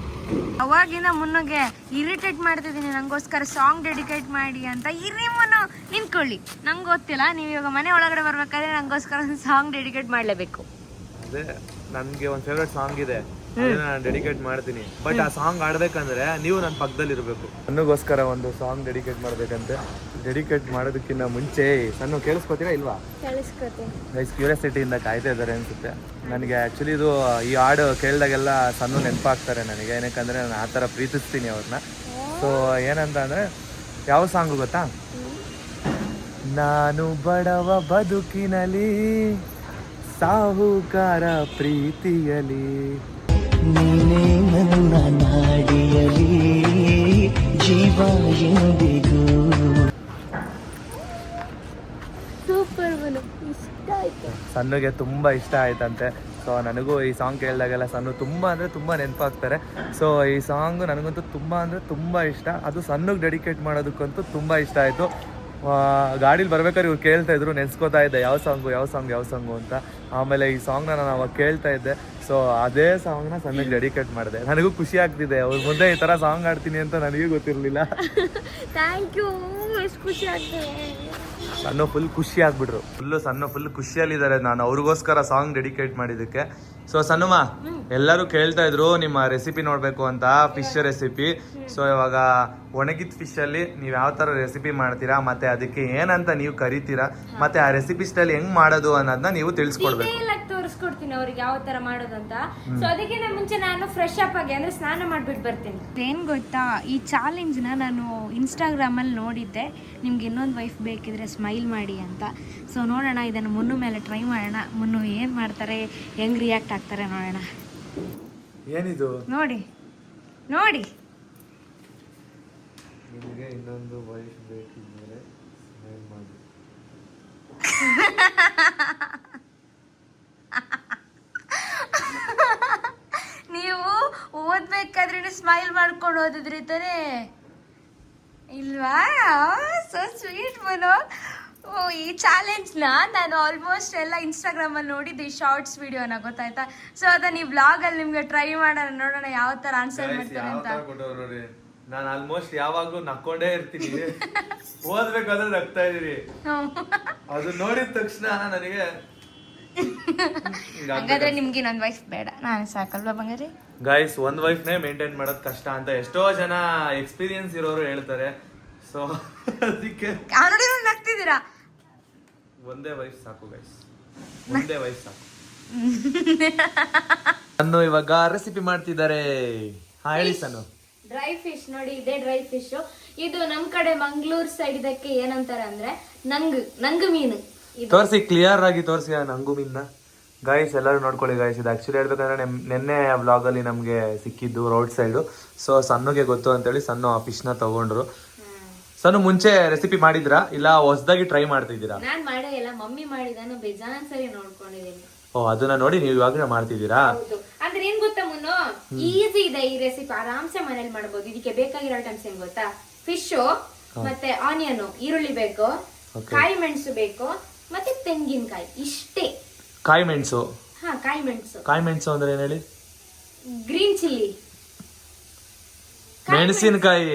ಅವಾಗಿನ ಮುನ್ನುಗೆ ಇರಿಟೇಟ್ ಮಾಡ್ತಿದ್ದೀನಿ, ನಂಗೋಸ್ಕರ ಸಾಂಗ್ ಡೆಡಿಕೇಟ್ ಮಾಡಿ ಅಂತ. ಇರಿ ಮುನ್ನು ನಿಂತ್ಕೊಳ್ಳಿ, ನಂಗೆ ಗೊತ್ತಿಲ್ಲ. ನೀವು ಇವಾಗ ಮನೆ ಒಳಗಡೆ ಬರ್ಬೇಕಾದ್ರೆ ನಂಗೋಸ್ಕರ ಒಂದು ಸಾಂಗ್ ಡೆಡಿಕೇಟ್ ಮಾಡಲೇಬೇಕು. ಅದೇ ನನಗೆ ಒಂದು ಫೇವ್ರೆಟ್ ಸಾಂಗ್ ಇದೆ, ಅದನ್ನ ನಾನು ಡೆಡಿಕೇಟ್ ಮಾಡ್ತೀನಿ. ಬಟ್ ಆ ಸಾಂಗ್ ಆಡ್ಬೇಕಂದ್ರೆ ನೀವು ನನ್ನ ಪಕ್ಕದಲ್ಲಿ ಇರಬೇಕು. ನನಗೋಸ್ಕರ ಒಂದು ಸಾಂಗ್ ಡೆಡಿಕೇಟ್ ಮಾಡ್ಬೇಕಂತೆ. ಡೆಡಿಕೇಟ್ ಮಾಡೋದಕ್ಕಿಂತ ಮುಂಚೆ ಸಣ್ಣ ಕೇಳಿಸ್ಕೊತೀರಾ ಇಲ್ವಾ? ಗೈಸ್ ಕ್ಯೂರಿಯಾಸಿಟಿಯಿಂದ ಕಾಯ್ತಾ ಇದ್ದಾರೆ ಅನ್ಸುತ್ತೆ. ನನಗೆ ಆ್ಯಕ್ಚುಲಿ ಇದು ಈ ಹಾಡು ಕೇಳಿದಾಗೆಲ್ಲ ಸಣ್ಣ ನೆನಪಾಗ್ತಾರೆ ನನಗೆ. ಏನಕ್ಕಂದರೆ ನಾನು ಆ ಥರ ಪ್ರೀತಿಸ್ತೀನಿ ಅವ್ರನ್ನ. ಸೊ ಏನಂತ ಅಂದರೆ ಯಾವ ಸಾಂಗು ಗೊತ್ತಾ? ನಾನು ಬಡವ ಬದುಕಿನಲ್ಲಿ ಸಾಹುಕಾರ ಪ್ರೀತಿಯಲಿ ನೀನೇ ನನ್ನ ನಾಡಿಯಲಿ ಜೀವ ಎಂದಿಗೂ. ಸಣ್ಣಗೆ ತುಂಬ ಇಷ್ಟ ಆಯ್ತಂತೆ. ಸೊ ನನಗೂ ಈ ಸಾಂಗ್ ಕೇಳಿದಾಗೆಲ್ಲ ಸಣ್ಣ ತುಂಬ ಅಂದರೆ ತುಂಬ ನೆನಪಾಗ್ತಾರೆ. ಸೊ ಈ ಸಾಂಗು ನನಗಂತೂ ತುಂಬ ಅಂದರೆ ತುಂಬ ಇಷ್ಟ. ಅದು ಸಣ್ಣಗೆ ಡೆಡಿಕೇಟ್ ಮಾಡೋದಕ್ಕಂತೂ ತುಂಬ ಇಷ್ಟ ಆಯಿತು. ಗಾಡೀಲಿ ಬರ್ಬೇಕಾದ್ರೆ ಇವ್ರು ಕೇಳ್ತಾ ಇದ್ರು, ನೆನೆಸ್ಕೋತಾ ಇದ್ದೆ ಯಾವ ಸಾಂಗು ಅಂತ. ಆಮೇಲೆ ಈ ಸಾಂಗ್ನ ನಾನು ಅವಾಗ ಕೇಳ್ತಾ ಇದ್ದೆ. ಸೊ ಅದೇ ಸಾಂಗ್ನ ಸಣ್ಣಗೆ ಡೆಡಿಕೇಟ್ ಮಾಡಿದೆ. ನನಗೂ ಖುಷಿ ಆಗ್ತಿದೆ. ಅವ್ರ ಮುಂದೆ ಈ ಥರ ಸಾಂಗ್ ಆಡ್ತೀನಿ ಅಂತ ನನಗೂ ಗೊತ್ತಿರಲಿಲ್ಲ. ಥ್ಯಾಂಕ್ ಯು, ಎಷ್ಟು ಖುಷಿ ಆಗ್ತದೆ. ಸಣ್ಣ ಫುಲ್ ಖುಷಿ ಆಗ್ಬಿಟ್ರು. ಫುಲ್ ಖುಷಿಯಲ್ಲಿದ್ದಾರೆ ನಾನು ಅವ್ರಿಗೋಸ್ಕರ ಸಾಂಗ್ ಡೆಡಿಕೇಟ್ ಮಾಡಿದ್ದಕ್ಕೆ. ಸೊ ಸಣ್ಣಮ್ಮ ಎಲ್ಲರೂ ಕೇಳ್ತಾ ಇದ್ರು ನಿಮ್ಮ ರೆಸಿಪಿ ನೋಡ್ಬೇಕು ಅಂತ, ಫಿಶ್ ರೆಸಿಪಿ. ಸೊ ಇವಾಗ ಒಣಗಿದ ಫಿಶ್ ಅಲ್ಲಿ ನೀವು ಯಾವ ತರ ರೆಸಿಪಿ ಮಾಡ್ತೀರಾ, ಮತ್ತೆ ಅದಕ್ಕೆ ಏನಂತ ನೀವು ಕರಿತೀರಾ, ಮತ್ತೆ ಆ ರೆಸಿಪಿ ಸ್ಟೈಲ್ ಹೆಂಗ್ ಮಾಡೋದು ಅನ್ನೋದನ್ನ ನೀವು ತಿಳಿಸ್ಕೊಡ್ಬೇಕು. ತೋರಿಸ್ಕೊಡ್ತೀನಿ ಅವ್ರಿಗೆ ಯಾವ ತರ ಮಾಡೋದಂತ. ಸೊ ಅದಕ್ಕಿಂತ ಮುಂಚೆ ನಾನು ಫ್ರೆಶ್ ಅಪ್ ಆಗಿ ಅಂದ್ರೆ ಸ್ನಾನ ಮಾಡ್ಬಿಟ್ಟು ಬರ್ತೀನಿ. ಏನ್ ಗೊತ್ತಾ, ಈ ಚಾಲೆಂಜ್ ನಾನು ಇನ್ಸ್ಟಾಗ್ರಾಮ್ ಅಲ್ಲಿ ನೋಡಿದ್ದೆ, ನಿಮ್ಗೆ ಇನ್ನೊಂದು ವೈಫ್ ಬೇಕಿದ್ರೆ ಸ್ಮೈಲ್ ಮಾಡಿ ಅಂತ. ಸೊ ನೋಡೋಣ, ಇದನ್ನು ಮುನ್ನು ಮೇಲೆ ಟ್ರೈ ಮಾಡೋಣ. ಮುನ್ನು ಏನ್ ಮಾಡ್ತಾರೆ, ಹೆಂಗ್ ರಿಯಾಕ್ಟ್ ಆಗ್ತಾರೆ ನೋಡೋಣ. ಏನಿದು ನೋಡಿ ನೋಡಿ, ನಿಮಗೆ ಇನ್ನೊಂದು ವೈಫ್ ಬೇಕಿದ್ರೆ ಸ್ಮೈಲ್ ಮಾಡಿ. ನೀವು ಓದ್ಬೇಕಾದ್ರೆ ಸ್ಮೈಲ್ ಮಾಡ್ಕೊಂಡು ಓದಿದ್ರಿ ತಾನೇ ಇಲ್ವಾ? ಸೊ ಸ್ವೀಟ್ ಮನೋ. ಈ ಚಾಲೆಂಜ್ನ ನಾನು ಆಲ್ಮೋಸ್ಟ್ ಎಲ್ಲ ಇನ್ಸ್ಟಾಗ್ರಾಮಲ್ಲಿ ನೋಡಿದ್ದೆ, ಈ ಶಾರ್ಟ್ಸ್ ವಿಡಿಯೋನ, ಗೊತ್ತಾಯ್ತಾ? ಸೊ ಅದನ್ನ ಈ ವ್ಲಾಗಲ್ಲಿ ನಿಮ್ಗೆ ಟ್ರೈ ಮಾಡೋಣ, ನೋಡೋಣ ಯಾವ ಥರ ಆನ್ಸರ್ ಮಾಡ್ತಾರೆ ಅಂತ. ನಾನು ಆಲ್ಮೋಸ್ಟ್ ಯಾವಾಗ್ಲೂ ನಕ್ಕೊಂಡೇ ಇರ್ತೀನಿ, ಓದ್ಬೇಕಾದ್ರೆ ನಗ್ತಾ ಇದೀರಿ. ಅದು ನೋಡಿದ ತಕ್ಷಣ ನನಗೆ ಹಾಗಾದ್ರೆ ನಿಮ್ಗೆ ಇನ್ನೊಂದು ವೈಫ್ ಬೇಡ, ನಾನು ಸಾಕಲ್ವಾ ಬಂಗಾರಿ? ಗೈಸ್, ಒಂದ್ ವೈಫ್ನೇ ಮೇಂಟೈನ್ ಮಾಡೋದು ಕಷ್ಟ ಅಂತ ಎಷ್ಟೋ ಜನ ಎಕ್ಸ್ಪೀರಿಯನ್ಸ್ ಇರೋರು ಹೇಳ್ತಾರೆ. ಸೊ ಅದಕ್ಕೆ ನೋಡಿ ನಗ್ತಿದ್ದೀರಾ. ಒಂದೇ ವೈಫ್ ಸಾಕು ಗೈಸ್, ಒಂದೇ ವೈಫ್ ಸಾಕು. ಸನ್ನು ಇವಾಗ ರೆಸಿಪಿ ಮಾಡ್ತಿದ್ದಾರೆ. ಹಾ ಹೇಳಿ ಸನ್ನು. ಡ್ರೈ ಫಿಶ್ ನೋಡಿ, ಇದೇ ಡ್ರೈ ಫಿಶ್. ಇದು ನಮ್ ಕಡೆ ಮಂಗ್ಳೂರ್ ಸೈಡ್ ಇದಕ್ಕೆ ಏನಂತಾರೆ ಅಂದ್ರೆ ನಂಗು ಮೀನು. ತೋರಿಸಿ, ಕ್ಲಿಯರ್ ಆಗಿ ತೋರಿಸಿ ಆ ನಂಗು ಮೀನ್ನ. ಗೈಸ್ ಎಲ್ಲರೂ ನೋಡ್ಕೊಳ್ಳಿ ಗೈಸ್, ಇದು ಆಕ್ಚುಲಿ ಹೇಳ್ಬೇಕಂದ್ರೆ ನಿನ್ನೆ ವ್ಲಾಗ್ ಅಲ್ಲಿ ನಮ್ಗೆ ಸಿಕ್ಕಿದ್ದು ರೋಡ್ ಸೈಡು. ಸೊ ಸನ್ನುಗೆ ಗೊತ್ತು ಅಂತೇಳಿ ಸನ್ನು ಆ ಫಿಶ್ ನ ತಗೊಂಡ್ರು. ಸನ್ನು ಮುಂಚೆ ರೆಸಿಪಿ ಮಾಡಿದ್ರಾ ಇಲ್ಲ ಹೊಸದಾಗಿ ಟ್ರೈ ಮಾಡ್ತಿದ್ದೀರಾ? ನಾನ್ ಮಾಡೇ ಇಲ್ಲ, ಮಮ್ಮಿ ಮಾಡಿದಾನು ಬೇಜಾನ್ ಸರಿ ನೋಡ್ಕೊಂಡಿದ್ದೀನಿ. ಓ, ಅದನ್ನ ನೋಡಿ ನೀವು ಇವಾಗ ಮಾಡ್ತಿದ್ದೀರಾ? ಅಂದ್ರೆ ಏನ್ ಗೊತ್ತಾ ಮುನ್ನು, ಈಸಿ ಇದೆ ಈ ರೆಸಿಪಿ, ಆರಾಮ್ಸೆ ಮನೇಲಿ ಮಾಡ್ಬೋದು. ಇದಕ್ಕೆ ಬೇಕಾಗಿರೋ ಐಟಮ್ಸ್ ಏನ್ ಗೊತ್ತಾ? ಫಿಶ್, ಮತ್ತೆ ಆನಿಯನ್, ಈರುಳ್ಳಿ ಬೇಕು, ಕಾಯಿ ಮೆಣಸು ಬೇಕು, ಮತ್ತೆ ತೆಂಗಿನಕಾಯಿ, ಇಷ್ಟೇ. ಕಾಯಿ ಮೆಣಸು? ಹಾ, ಕಾಯಿ ಮೆಣಸು. ಕಾಯಿ ಮೆಣಸು ಅಂದ್ರೆ ಏನ್ ಹೇಳಿ? ಗ್ರೀನ್ ಚಿಲ್ಲಿ, ಮೆಣಸಿನಕಾಯಿ.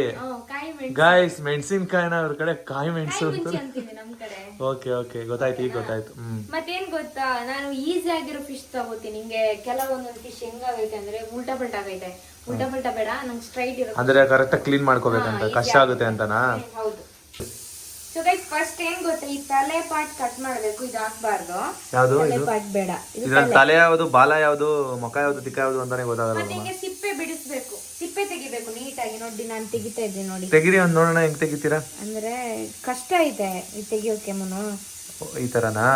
ಕಾಯಿ ಮೆಣಸು ಗೈಸ್, ಮೆಣಸಿನಕಾಯಿನ ಅವ್ರ ಕಡೆ ಕಾಯಿ ಮೆಣಸು ಅಂತೀವಿ ನಮ್ ಕಡೆ. ಓಕೆ ಓಕೆ, ಗೊತ್ತಾಯ್ತು, ಈಗ ಗೊತ್ತಾಯ್ತು. ಮತ್ತೇನ್ ಗೊತ್ತಾ, ನಾನು ಈಸಿ ಆಗಿರೋ ಫಿಶ್ ತಗೋತೀನಿ. ನಿಂಗೆ ಕೆಲವೊಂದೊಂದು ಫಿಶ್ ಹೆಂಗಾಗೈತೆ ಅಂದ್ರೆ ಉಲ್ಟಾ ಪಲ್ಟಾ ಆಗೈತೆ. ಉಲ್ಟಾ ಪಲ್ಟಾ ಬೇಡ, ನಂಗೆ ಸ್ಟ್ರೈಟ್ ಇರುತ್ತೆ. ಅಂದ್ರೆ ಕರೆಕ್ಟ್ ಕ್ಲೀನ್ ಮಾಡ್ಕೋಬೇಕಂತ, ಕಷ್ಟ ಆಗುತ್ತೆ ಅಂತನಾ? ಹೌದು. ಸೊ ಗೈಸ್, ಫಸ್ಟ್ ಏನ್ ಗೊತ್ತಾ, ಈ ತಲೆ ಪಾರ್ಟ್ ಕಟ್ ಮಾಡ್ಬೇಕು, ಇದು ಹಾಕ್ಬಾರ್ದು. ಯಾವ್ದು ತಲೆ ಇದು? ಪಾರ್ಟ್ ಬೇಡ. ಇದ್ರಲ್ಲಿ ತಲೆ ಯಾವ್ದು, ಬಾಲ ಯಾವ್ದು, ಮುಖ ಯಾವ್ದು, ತಿಕ್ಕ ಯಾವ್ದು ಅಂತಾನೆ ಗೊತ್ತಾಗಲ್ಲ. ಮತ್ತೆ ಹಿಂಗೆ ಸಿಪ್ಪೆ ಬಿಡಿಸ್ಬೇಕು, ಸಿಪ್ಪೆ ತೆಗಿಬೇಕು ನೀಟಾಗಿ. ನೋಡಿ, ನಾನು ತೆಗಿತಾ ಇದ್ದೀನಿ ನೋಡಿ. ತೆಗಿರಿ, ಒಂದ್ ನೋಡೋಣ ಹೆಂಗ್ ತೆಗಿತೀರಾ. ಅಂದ್ರೆ ಕಷ್ಟ ಇದೆ ಇದು ತೆಗಿಯೋಕೆ ಮುನು. ಈ ತರನಾ?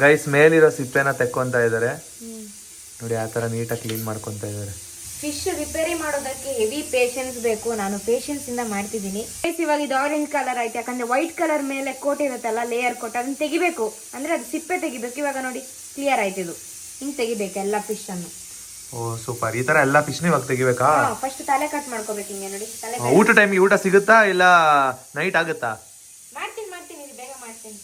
ಗೈಸ್, ಮೇಲಿರೋ ಸಿಪ್ಪೆನ ತೆಕ್ಕೊಂತ ಇದಾರೆ ನೋಡಿ, ಆ ತರ ನೀಟಾಗಿ ಕ್ಲೀನ್ ಮಾಡ್ಕೊಂತ ಇದಾರೆ. ಫಿಶ್ ರಿಪೇರಿ ಮಾಡೋದಕ್ಕೆ ಹೆವಿ ಪೇಷನ್ಸ್ ಬೇಕು, ನಾನು ಪೇಷನ್ಸ್ ಇಂದ ಮಾಡ್ತಿದ್ದೀನಿ. ಇವಾಗ ಇದು ಆರೆಂಜ್ ಕಲರ್ ಆಯ್ತು, ಯಾಕಂದ್ರೆ ವೈಟ್ ಕಲರ್ ಮೇಲೆ ಕೋಟ್ ಇರುತ್ತಲ್ಲ, ಲೇಯರ್ ಕೋಟ್, ಅದನ್ನ ತೆಗಿಬೇಕು. ಅಂದ್ರೆ ಅದು ಸಿಪ್ಪೆ ತೆಗಿಬೇಕು. ಇವಾಗ ನೋಡಿ ಕ್ಲಿಯರ್ ಆಯ್ತು, ಇದು ಹಿಂಗ್ ತೆಗಿಬೇಕು ಎಲ್ಲ ಫಿಶ್ ಅನ್ನು. ಓ ಸೂಪರ್, ಈ ತರ ಎಲ್ಲಾ ಫಿಶ್ ಇವಾಗ ತೆಗಿಬೇಕಾ? ಫಸ್ಟ್ ತಲೆ ಕಟ್ ಮಾಡ್ಕೋಬೇಕು ಹಿಂಗೆ ನೋಡಿ. ತಲೆ ಊಟ ಟೈಮಿಗೆ ಊಟ ಸಿಗುತ್ತಾ ಇಲ್ಲ ನೈಟ್ ಆಗುತ್ತಾ? ಮಾಡ್ತೀನಿ ಇದು ಬೇಗ ಮಾಡ್ತೀನಿ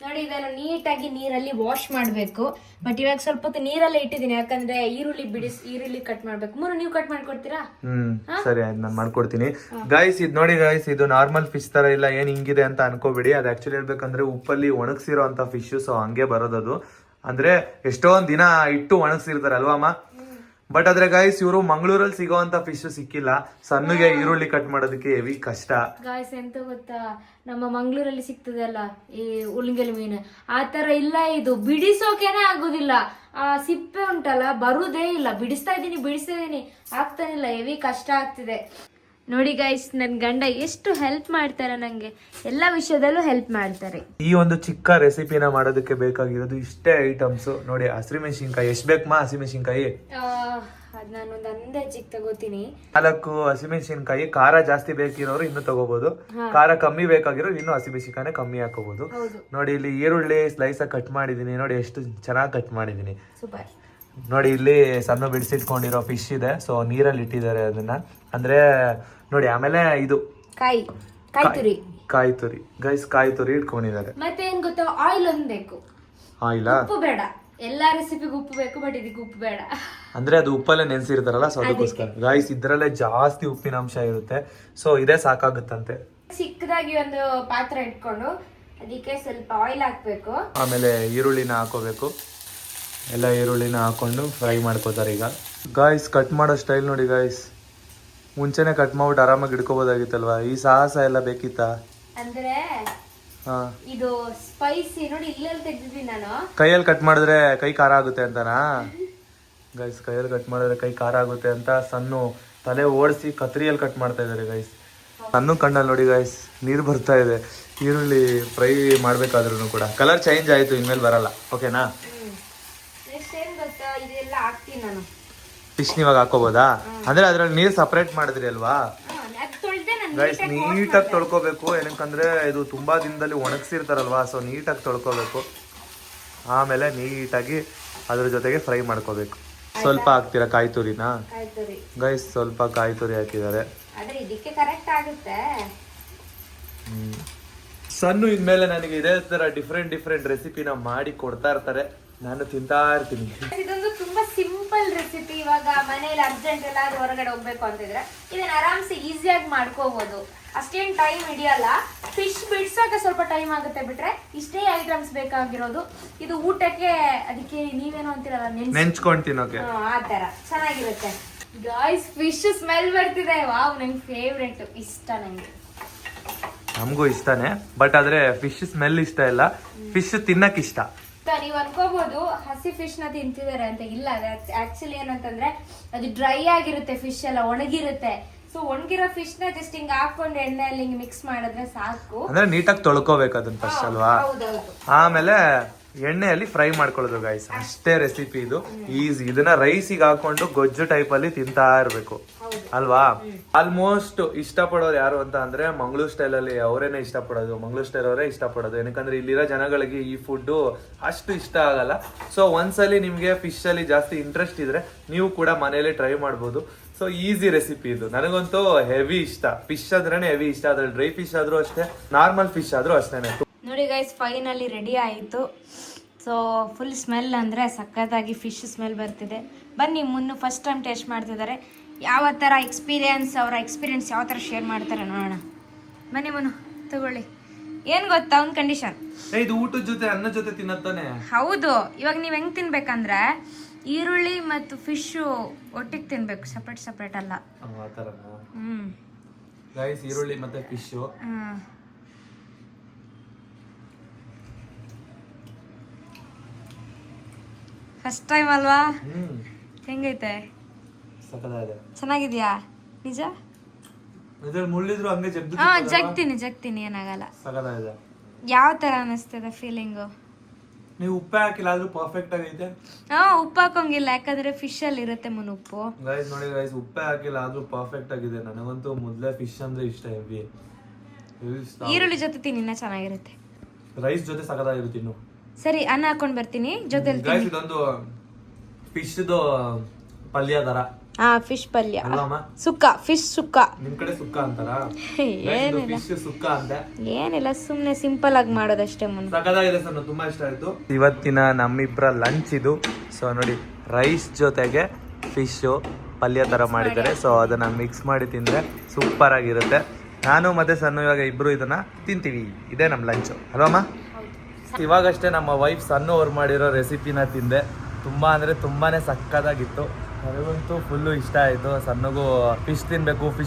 ನೋಡಿ. ಇದನ್ನು ನೀಟಾಗಿ ನೀರಲ್ಲಿ ವಾಶ್ ಮಾಡಬೇಕು. ಬಟ್ ಇವಾಗ ಸ್ವಲ್ಪ ಹೊತ್ತು ನೀರಲ್ಲೇ ಇಟ್ಟಿದ್ದೀನಿ, ಯಾಕಂದ್ರೆ ಈರುಳ್ಳಿ ಕಟ್ ಮಾಡ್ಬೇಕು. ಮೂರು ನೀವು ಕಟ್ ಮಾಡ್ಕೊಡ್ತೀರಾ? ಸರಿ, ನಾನು ಮಾಡ್ಕೊಡ್ತೀನಿ. ಗೈಸ್, ಇದು ನೋಡಿ ಗೈಸ್, ಇದು ನಾರ್ಮಲ್ ಫಿಶ್ ತರ ಇಲ್ಲ, ಏನ್ ಹಿಂಗಿದೆ ಅಂತ ಅನ್ಕೋಬೇಡಿ. ಅದು ಆಕ್ಚುಲಿ ಹೇಳ್ಬೇಕಂದ್ರೆ ಉಪ್ಪಲ್ಲಿ ಒಣಗಿಸಿರೋ ಅಂತ ಫಿಶ್. ಸೊ ಹಂಗೆ ಬರೋದದು, ಅಂದ್ರೆ ಎಷ್ಟೊಂದ್ ದಿನ ಇಟ್ಟು ಒಣಗಿಸಿರ್ತಾರೆ ಅಲ್ವಾಮ. ಬಟ್ ಆದ್ರೆ ಗೈಸ್, ಇವರು ಮಂಗಳೂರಲ್ಲಿ ಸಿಗೋಂತ ಫಿಶ್ ಸಿಕ್ಕಿಲ್ಲ. ಸಣ್ಣಗೆ ಈರುಳ್ಳಿ ಕಟ್ ಮಾಡೋದಕ್ಕೆ ಹೆವಿ ಕಷ್ಟ. ಗಾಯ್ಸ್, ಎಂತ ಗೊತ್ತಾ, ನಮ್ಮ ಮಂಗಳೂರಲ್ಲಿ ಸಿಗ್ತದೆ ಅಲ್ಲ ಈ ಉಳ್ಳಿಗೆಲ್ ಮೀನು, ಆ ತರ ಇಲ್ಲ. ಇದು ಬಿಡಿಸೋಕೆನೆ ಆಗುದಿಲ್ಲ, ಆ ಸಿಪ್ಪೆ ಉಂಟಲ್ಲ ಬರುದೇ ಇಲ್ಲ. ಬಿಡಿಸ್ತಾ ಇದೀನಿ ಆಗ್ತಾನಿಲ್ಲ, ಹೆವಿ ಕಷ್ಟ ಆಗ್ತಿದೆ ನೋಡಿ. ಗೈಸ್, ನನ್ ಗಂಡ ಎಷ್ಟು ಹೆಲ್ಪ್ ಮಾಡ್ತಾರೆ, ನಂಗೆ ಎಲ್ಲಾ ವಿಷಯದಲ್ಲೂ ಹೆಲ್ಪ್ ಮಾಡ್ತಾರೆ. ಈ ಒಂದು ಚಿಕ್ಕ ರೆಸಿಪಿನ ಮಾಡೋದಕ್ಕೆ ಬೇಕಾಗಿರೋದು ಇಷ್ಟೇ ಐಟಮ್ಸ್ ನೋಡಿ. ಹಸಿಮೆಣಸಿನ್ಕಾಯಿ ಎಷ್ಟು ಬೇಕಮ್ಮ? ಹಸಿಮೆಣಸಿನ್ಕಾಯಿ ಅದ್ ನಾನು ಒಂದು ಅಂದಾಜಿಗೆ ತಗೋತೀನಿ. 4 ಹಸಿಮೆಣಸಿನ್ಕಾಯಿ. ಖಾರ ಜಾಸ್ತಿ ಬೇಕಿರೋರು ಇನ್ನು ತಗೋಬಹುದು, ಖಾರ ಕಮ್ಮಿ ಬೇಕಾಗಿರೋ ಇನ್ನು ಹಸಿಮೆಣಸಿನ್ಕಾಯಿನ ಕಮ್ಮಿ ಹಾಕೋಬಹುದು. ನೋಡಿ, ಇಲ್ಲಿ ಈರುಳ್ಳಿ ಸ್ಲೈಸ್ ಆಗಿ ಕಟ್ ಮಾಡಿದೀನಿ ನೋಡಿ, ಎಷ್ಟು ಚೆನ್ನಾಗಿ ಕಟ್ ಮಾಡಿದೀನಿ. ಸೂಪರ್. ನೋಡಿ, ಇಲ್ಲಿ ಸಣ್ಣ ಬಿಡಿಸಿಟ್ಕೊಂಡಿರೋ ಫಿಶ್ ಇದೆ. ಸೊ ನೀರಲ್ಲಿ ಇಟ್ಟಿದ್ದಾರೆ ಅದನ್ನ, ಅಂದ್ರೆ ನೋಡಿ. ಆಮೇಲೆ ಇದು ಕಾಯಿ ತುರಿ ಗೈಸ್, ಕಾಯಿ ತುರಿ ಇಟ್ಕೊಂಡಿದ್ದಾರೆ. ಮತ್ತೆ ಏನ್ ಗೊತ್ತಾ, ಆಯಿಲ್ ಒಂದ್ ಬೇಕು. ಆಯಿಲ್? ಉಪ್ಪು ಬೇಡ. ಎಲ್ಲಾ ರೆಸಿಪಿಗೂ ಉಪ್ಪು ಬೇಕು, ಬಟ್ ಇದಕ್ಕೆ ಉಪ್ಪು ಬೇಡ. ಅಂದ್ರೆ ಅದು ಉಪ್ಪಲ್ಲೇ ನೆನ್ಸಿರ್ತಾರಲ್ಲ, ಸೊ ಅದಕ್ಕೋಸ್ಕರ. ಗೈಸ್, ಇದ್ರಲ್ಲೇ ಜಾಸ್ತಿ ಉಪ್ಪಿನ ಅಂಶ ಇರುತ್ತೆ. ಸೊ ಇದೇ ಸಾಕಾಗುತ್ತಂತೆ. ಚಿಕ್ಕದಾಗಿ ಒಂದು ಪಾತ್ರೆ ಇಟ್ಕೊಂಡು ಅದಕ್ಕೆ ಸ್ವಲ್ಪ ಆಯಿಲ್ ಹಾಕ್ಬೇಕು. ಆಮೇಲೆ ಈರುಳ್ಳಿನ ಹಾಕೋಬೇಕು. ಎಲ್ಲ ಈರುಳ್ಳಿನ ಹಾಕೊಂಡು ಫ್ರೈ ಮಾಡ್ಕೋತಾರೆ ಈಗ. ಗಾಯ್ಸ್ ಕಟ್ ಮಾಡೋ ಸ್ಟೈಲ್ ನೋಡಿ ಗಾಯ್ಸ್, ಮುಂಚೆನೆ ಕಟ್ ಮಾಡ್ಬಿಟ್ಟು ಆರಾಮಾಗಿ ಇಟ್ಕೋಬೋದಾಗಿತ್ತಲ್ವಾ, ಈ ಸಾಹಸ ಎಲ್ಲ ಬೇಕಿತ್ತಾ? ಅಂದ್ರೆ ಇದು ಸ್ಪೈಸಿ ನೋಡಿ, ಇಲ್ಲೆಲ್ಲ ತೆಗ್ದಿದ್ದೀನಿ ನಾನು. ಕೈಯಲ್ಲಿ ಕಟ್ ಮಾಡಿದ್ರೆ ಕೈ ಖಾರ ಆಗುತ್ತೆ ಅಂತನಾ ಗೈಸ್? ಕೈಯಲ್ಲಿ ಕಟ್ ಮಾಡಿದ್ರೆ ಕೈ ಖಾರ ಆಗುತ್ತೆ ಅಂತ ಸಣ್ಣ ತಲೆ ಓಡಿಸಿ ಕತ್ರಿಯಲ್ಲಿ ಕಟ್ ಮಾಡ್ತಾ ಇದ್ದಾರೆ ಗೈಸ್. ಸಣ್ಣ ಕಣ್ಣಲ್ಲಿ ನೋಡಿ ಗೈಸ್ ನೀರು ಬರ್ತಾ ಇದೆ. ಈರುಳ್ಳಿ ಫ್ರೈ ಮಾಡ್ಬೇಕಾದ್ರೂ ಕೂಡ ಕಲರ್ ಚೇಂಜ್ ಆಯ್ತು, ಇನ್ಮೇಲೆ ಬರಲ್ಲ. ಓಕೆನಾ? ನೆಕ್ಸ್ಟ್ ಏನ್ ಗೊತ್ತಾ, ಇದೆಲ್ಲ ಹಾಕ್ತೀನಿ ನಾನು. ಫಿಶ್ ಇವಾಗ ಹಾಕೋಬೋದಾ? ಅಂದ್ರೆ ಅದ್ರಲ್ಲಿ ನೀರು ಸಪರೇಟ್ ಮಾಡಿದ್ರಿ ಅಲ್ವಾ ಗೈಸ್? ನೀಟಾಗಿ ತೊಳ್ಕೊಬೇಕು. ಏನಕ್ಕಂದ್ರೆ ಇದು ತುಂಬಾ ದಿನದಲ್ಲಿ ಒಣಗಿಸಿರ್ತಾರಲ್ವಾ, ಸೊ ನೀಟಾಗಿ ತೊಳ್ಕೊಬೇಕು. ಆಮೇಲೆ ನೀಟಾಗಿ ಅದ್ರ ಜೊತೆಗೆ ಫ್ರೈ ಮಾಡ್ಕೋಬೇಕು. ಸ್ವಲ್ಪ ಹಾಕ್ತೀರಾ ಕಾಯಿ ತುರಿನಾ ಗೈಸ್? ಸ್ವಲ್ಪ ಕಾಯಿ ತುರಿ ಹಾಕಿದ್ದಾರೆ. ಸಣ್ಣ ಇನ್ಮೇಲೆ ನನಗೆ ಇದೇ ತರ ಡಿಫ್ರೆಂಟ್ ರೆಸಿಪಿನ ಮಾಡಿ ಕೊಡ್ತಾ ಇರ್ತಾರೆ, ನಾನು ತಿಂತಾ ಇರ್ತೀನಿ. ಇದೊಂದು ತುಂಬಾ ಸಿಂಪಲ್ ರೆಸಿಪಿ. ಇವಾಗ ಮನೇಲಿ ಅರ್ಜೆಂಟ್ ಎಲ್ಲಾದ್ರೂ ಹೊರಗಡೆ ಹೋಗ್ಬೇಕು ಅಂತಿದ್ರೆ ಇದನ್ನ ಆರಾಮ್ಸೆ ಈಸಿಯಾಗಿ ಮಾಡ್ಕೋಬಹುದು. ಅಷ್ಟೇನ್ ಟೈಮ್ ಹಿಡಿಯಲ್ಲ. ಫಿಶ್ ಬಿಡ್ಸೋಕೆ ಸ್ವಲ್ಪ ಟೈಮ್ ಆಗುತ್ತೆ ಬಿಟ್ರೆ ಇಷ್ಟೇ ಐಟಮ್ಸ್ ಬೇಕಾಗಿರೋದು. ಇದು ಊಟಕ್ಕೆ ಅದಕ್ಕೆ ನೀವೇನೋ ಅಂತೀರಲ್ಲ, ನೆಂಚ್ಕೊಂಡು ತಿನ್ನೋಕೆ, ಆ ತರ ಚೆನ್ನಾಗಿರುತ್ತೆ. ಗಾಯ್ಸ್ ಫಿಶ್ ಸ್ಮೆಲ್ ಬರ್ತಿದೆ. ವಾವ್, ನಂಗೆ ಫೇವ್ರೆಟ್, ಇಷ್ಟ ನಂಗೆ. ನಮಗೂ ಇಷ್ಟನೇ, ಬಟ್ ಆದ್ರೆ ಫಿಶ್ ಸ್ಮೆಲ್ ಇಷ್ಟ ಇಲ್ಲ, ಫಿಶ್ ತಿನ್ನಕ್ ಇಷ್ಟ. ನೀವ್ ಅನ್ಕೋಬಹುದು ಹಸಿ ಫಿಶ್ ನ ತಿಂತಿದ್ದಾರೆ ಅಂತ. ಇಲ್ಲ, ಆಕ್ಚುಲಿ ಏನಂತಂದ್ರೆ ಅದು ಡ್ರೈ ಆಗಿರುತ್ತೆ, ಫಿಶ್ ಎಲ್ಲ ಒಣಗಿರುತ್ತೆ. ಸೊ ಒಣಗಿರೋ ಫಿಶ್ ನ ಜಸ್ಟ್ ಹಿಂಗ್ ಹಾಕೊಂಡು ಎಣ್ಣೆಯಲ್ಲಿ ಹಿಂಗ್ ಮಿಕ್ಸ್ ಮಾಡಿದ್ರೆ ಸಾಕು. ಅಂದ್ರೆ ನೀಟಾಗಿ ತೊಳ್ಕೋಬೇಕು ಅದನ್ನ ಫಸ್ಟ್ ಅಲ್ವಾ? ಆಮೇಲೆ ಎಣ್ಣೆಯಲ್ಲಿ ಫ್ರೈ ಮಾಡ್ಕೊಳ್ಳೋದು ಗೈಸ್, ಅಷ್ಟೇ ರೆಸಿಪಿ ಇದು. ಈಸಿ. ಇದನ್ನ ರೈಸಿಗೆ ಹಾಕೊಂಡು ಗೊಜ್ಜು ಟೈಪ್ ಅಲ್ಲಿ ತಿಂತಾ ಇರ್ಬೇಕು ಅಲ್ವಾ? ಆಲ್ಮೋಸ್ಟ್ ಇಷ್ಟಪಡೋರು ಯಾರು ಅಂತ ಅಂದ್ರೆ ಮಂಗಳೂರು ಸ್ಟೈಲ್ ಅಲ್ಲಿ ಅವರೇನೆ ಇಷ್ಟಪಡೋದು, ಮಂಗಳೂರು ಸ್ಟೈಲ್ ಅವರೇ ಇಷ್ಟಪಡೋದು. ಏನಕ್ಕಂದ್ರೆ ಇಲ್ಲಿರೋ ಜನಗಳಿಗೆ ಈ ಫುಡ್ ಅಷ್ಟು ಇಷ್ಟ ಆಗಲ್ಲ. ಸೊ ಒಂದ್ಸಲಿ ನಿಮ್ಗೆ ಫಿಶ್ ಅಲ್ಲಿ ಜಾಸ್ತಿ ಇಂಟ್ರೆಸ್ಟ್ ಇದ್ರೆ ನೀವು ಕೂಡ ಮನೇಲಿ ಟ್ರೈ ಮಾಡ್ಬೋದು. ಸೊ ಈಸಿ ರೆಸಿಪಿ ಇದು. ನನಗಂತೂ ಹೆವಿ ಇಷ್ಟ. ಫಿಶ್ ಆದ್ರೇನೆ ಹೆವಿ ಇಷ್ಟ. ಅದ್ರಲ್ಲಿ ಡ್ರೈ ಫಿಶ್ ಆದ್ರೂ ಅಷ್ಟೇ, ನಾರ್ಮಲ್ ಫಿಶ್ ಆದ್ರೂ ಅಷ್ಟೇನೆ. ನೋಡಿ ಗೈಸ್ ಫೈನಲಿ ರೆಡಿ ಆಯಿತು. ಸೊ ಫುಲ್ ಸ್ಮೆಲ್ ಅಂದರೆ ಸಖತ್ತಾಗಿ ಫಿಶ್ ಸ್ಮೆಲ್ ಬರ್ತಿದೆ. ಬನ್ನಿ, ಮುನ್ನು ಫಸ್ಟ್ ಟೈಮ್ ಟೇಸ್ಟ್ ಮಾಡ್ತಿದ್ದಾರೆ. ಯಾವ ಥರ ಅವರ ಎಕ್ಸ್ಪೀರಿಯನ್ಸ್ ಯಾವ ಥರ ಶೇರ್ ಮಾಡ್ತಾರೆ ನೋಡೋಣ. ಬನ್ನಿ ಮುನ್ನು, ತಗೊಳ್ಳಿ. ಏನು ಗೊತ್ತಾ ಒಂದು ಕಂಡೀಷನ್, ಇದು ಊಟದ ಜೊತೆ ಅನ್ನ ಜೊತೆ ತಿನ್ನತ್ತಾನೆ. ಹೌದು. ಇವಾಗ ನೀವು ಹೆಂಗೆ ತಿನ್ಬೇಕಂದ್ರೆ ಈರುಳ್ಳಿ ಮತ್ತು ಫಿಶು ಒಟ್ಟಿಗೆ ತಿನ್ಬೇಕು, ಸಪ್ರೇಟ್ ಅಲ್ಲ. ಗೈಸ್ ಈರುಳ್ಳಿ ಮತ್ತೆ ಫಿಶ್ ಫಸ್ಟ್ ಟೈಮ್ ಅಲ್ವಾ? ಹೆಂಗೈತೆ? ಚೆನ್ನಾಗಿದ್ಯಾ? ನಿಜ? ಮುಳ್ಳಿದ್ರು ಹಂಗೆ ಜಗ್ತೀನಿ, ಏನಾಗಲ್ಲ. ಯಾವ ತರ ಅನಿಸ್ತದೆ ಫೀಲಿಂಗು? ನೀವು ಉಪ್ಪು ಹಾಕಿಲ್ಲ ಆದ್ರೂ ಪರ್ಫೆಕ್ಟ್ ಆಗೈತೆ. ಉಪ್ಪು ಹಾಕೋಂಗಿಲ್ಲ, ಯಾಕಂದ್ರೆ ಫಿಶ್ ಅಲ್ಲಿ ಇರುತ್ತೆ ಮುನ್ನು ಉಪ್ಪು. ಗೈಸ್ ನೋಡಿ ಗೈಸ್, ಉಪ್ಪೆ ಹಾಕಿಲ್ಲ ಆದ್ರೂ ಪರ್ಫೆಕ್ಟ್ ಆಗಿದೆ. ನನಗಂತೂ ಮೊದಲೇ ಫಿಶ್ ಅಂದ್ರೆ ಇಷ್ಟ. ಹೆವಿ ಈರುಳ್ಳಿ ಜೊತೆ ತಿನ್ನ ಚೆನ್ನಾಗಿರುತ್ತೆ, ರೈಸ್ ಜೊತೆ ಸಖತ್ತಾಗಿರುತ್ತೆ. ಇನ್ನು ಸರಿ, ಅನ್ನ ಹಾಕೊಂಡ್ ಬರ್ತೀನಿ ಜೊತೆಲಿ. ಗೈಸ್ ಇದೊಂದು ಫಿಶ್ದು ಪಲ್ಯ ತರ. ಫಿಶ್ ಪಲ್ಯ, ಸುಕ್ಕ, ಫಿಶ್ ಸುಕ್ಕ. ನಿಮ್ ಕಡೆ ಸುಕ್ಕ ಅಂತಾರ? ಫಿಶ್ ಸುಕ್ಕ ಅಂತ ಏನಿಲ್ಲ, ಸುಮ್ನೆ ಸಿಂಪಲ್ ಆಗಿ ಮಾಡೋದಷ್ಟೇ. ಮುನ್ನ ಸಖತ್ತಾಗಿದೆ ಸರ್, ತುಂಬಾ ಇಷ್ಟ ಆಯ್ತು. ಇವತ್ತಿನ ನಮ್ಮಿಬ್ಬರ ಲಂಚ್ ಇದು. ಸೊ ನೋಡಿ, ರೈಸ್ ಜೊತೆಗೆ ಫಿಶ್ ಪಲ್ಯ ತರ ಮಾಡಿದ್ದಾರೆ. ಸೊ ಅದನ್ನ ಮಿಕ್ಸ್ ಮಾಡಿ ತಿಂದ್ರೆ ಸೂಪರ್ ಆಗಿರುತ್ತೆ. ನಾನು ಮತ್ತೆ ಸಣ್ಣ ಇವಾಗ ಇಬ್ರು ಇದನ್ನ ತಿಂತೀವಿ. ಇದೇ ನಮ್ ಲಂಚ್ ಅಲ್ವಮ್ಮ? ಇವಾಗಷ್ಟೇ ನಮ್ಮ ವೈಫ್ ಸಣ್ಣ ಅವ್ರು ಮಾಡಿರೋ ರೆಸಿಪಿನ ತಿಂದೆ. ತುಂಬಾ ಅಂದ್ರೆ ತುಂಬಾನೇ ಸಕ್ಕತ್ತಾಗಿತ್ತು. ನನಗಂತೂ ಫುಲ್ಲು ಇಷ್ಟ ಆಯಿತು. ಸಣ್ಣಗೂ ಫಿಶ್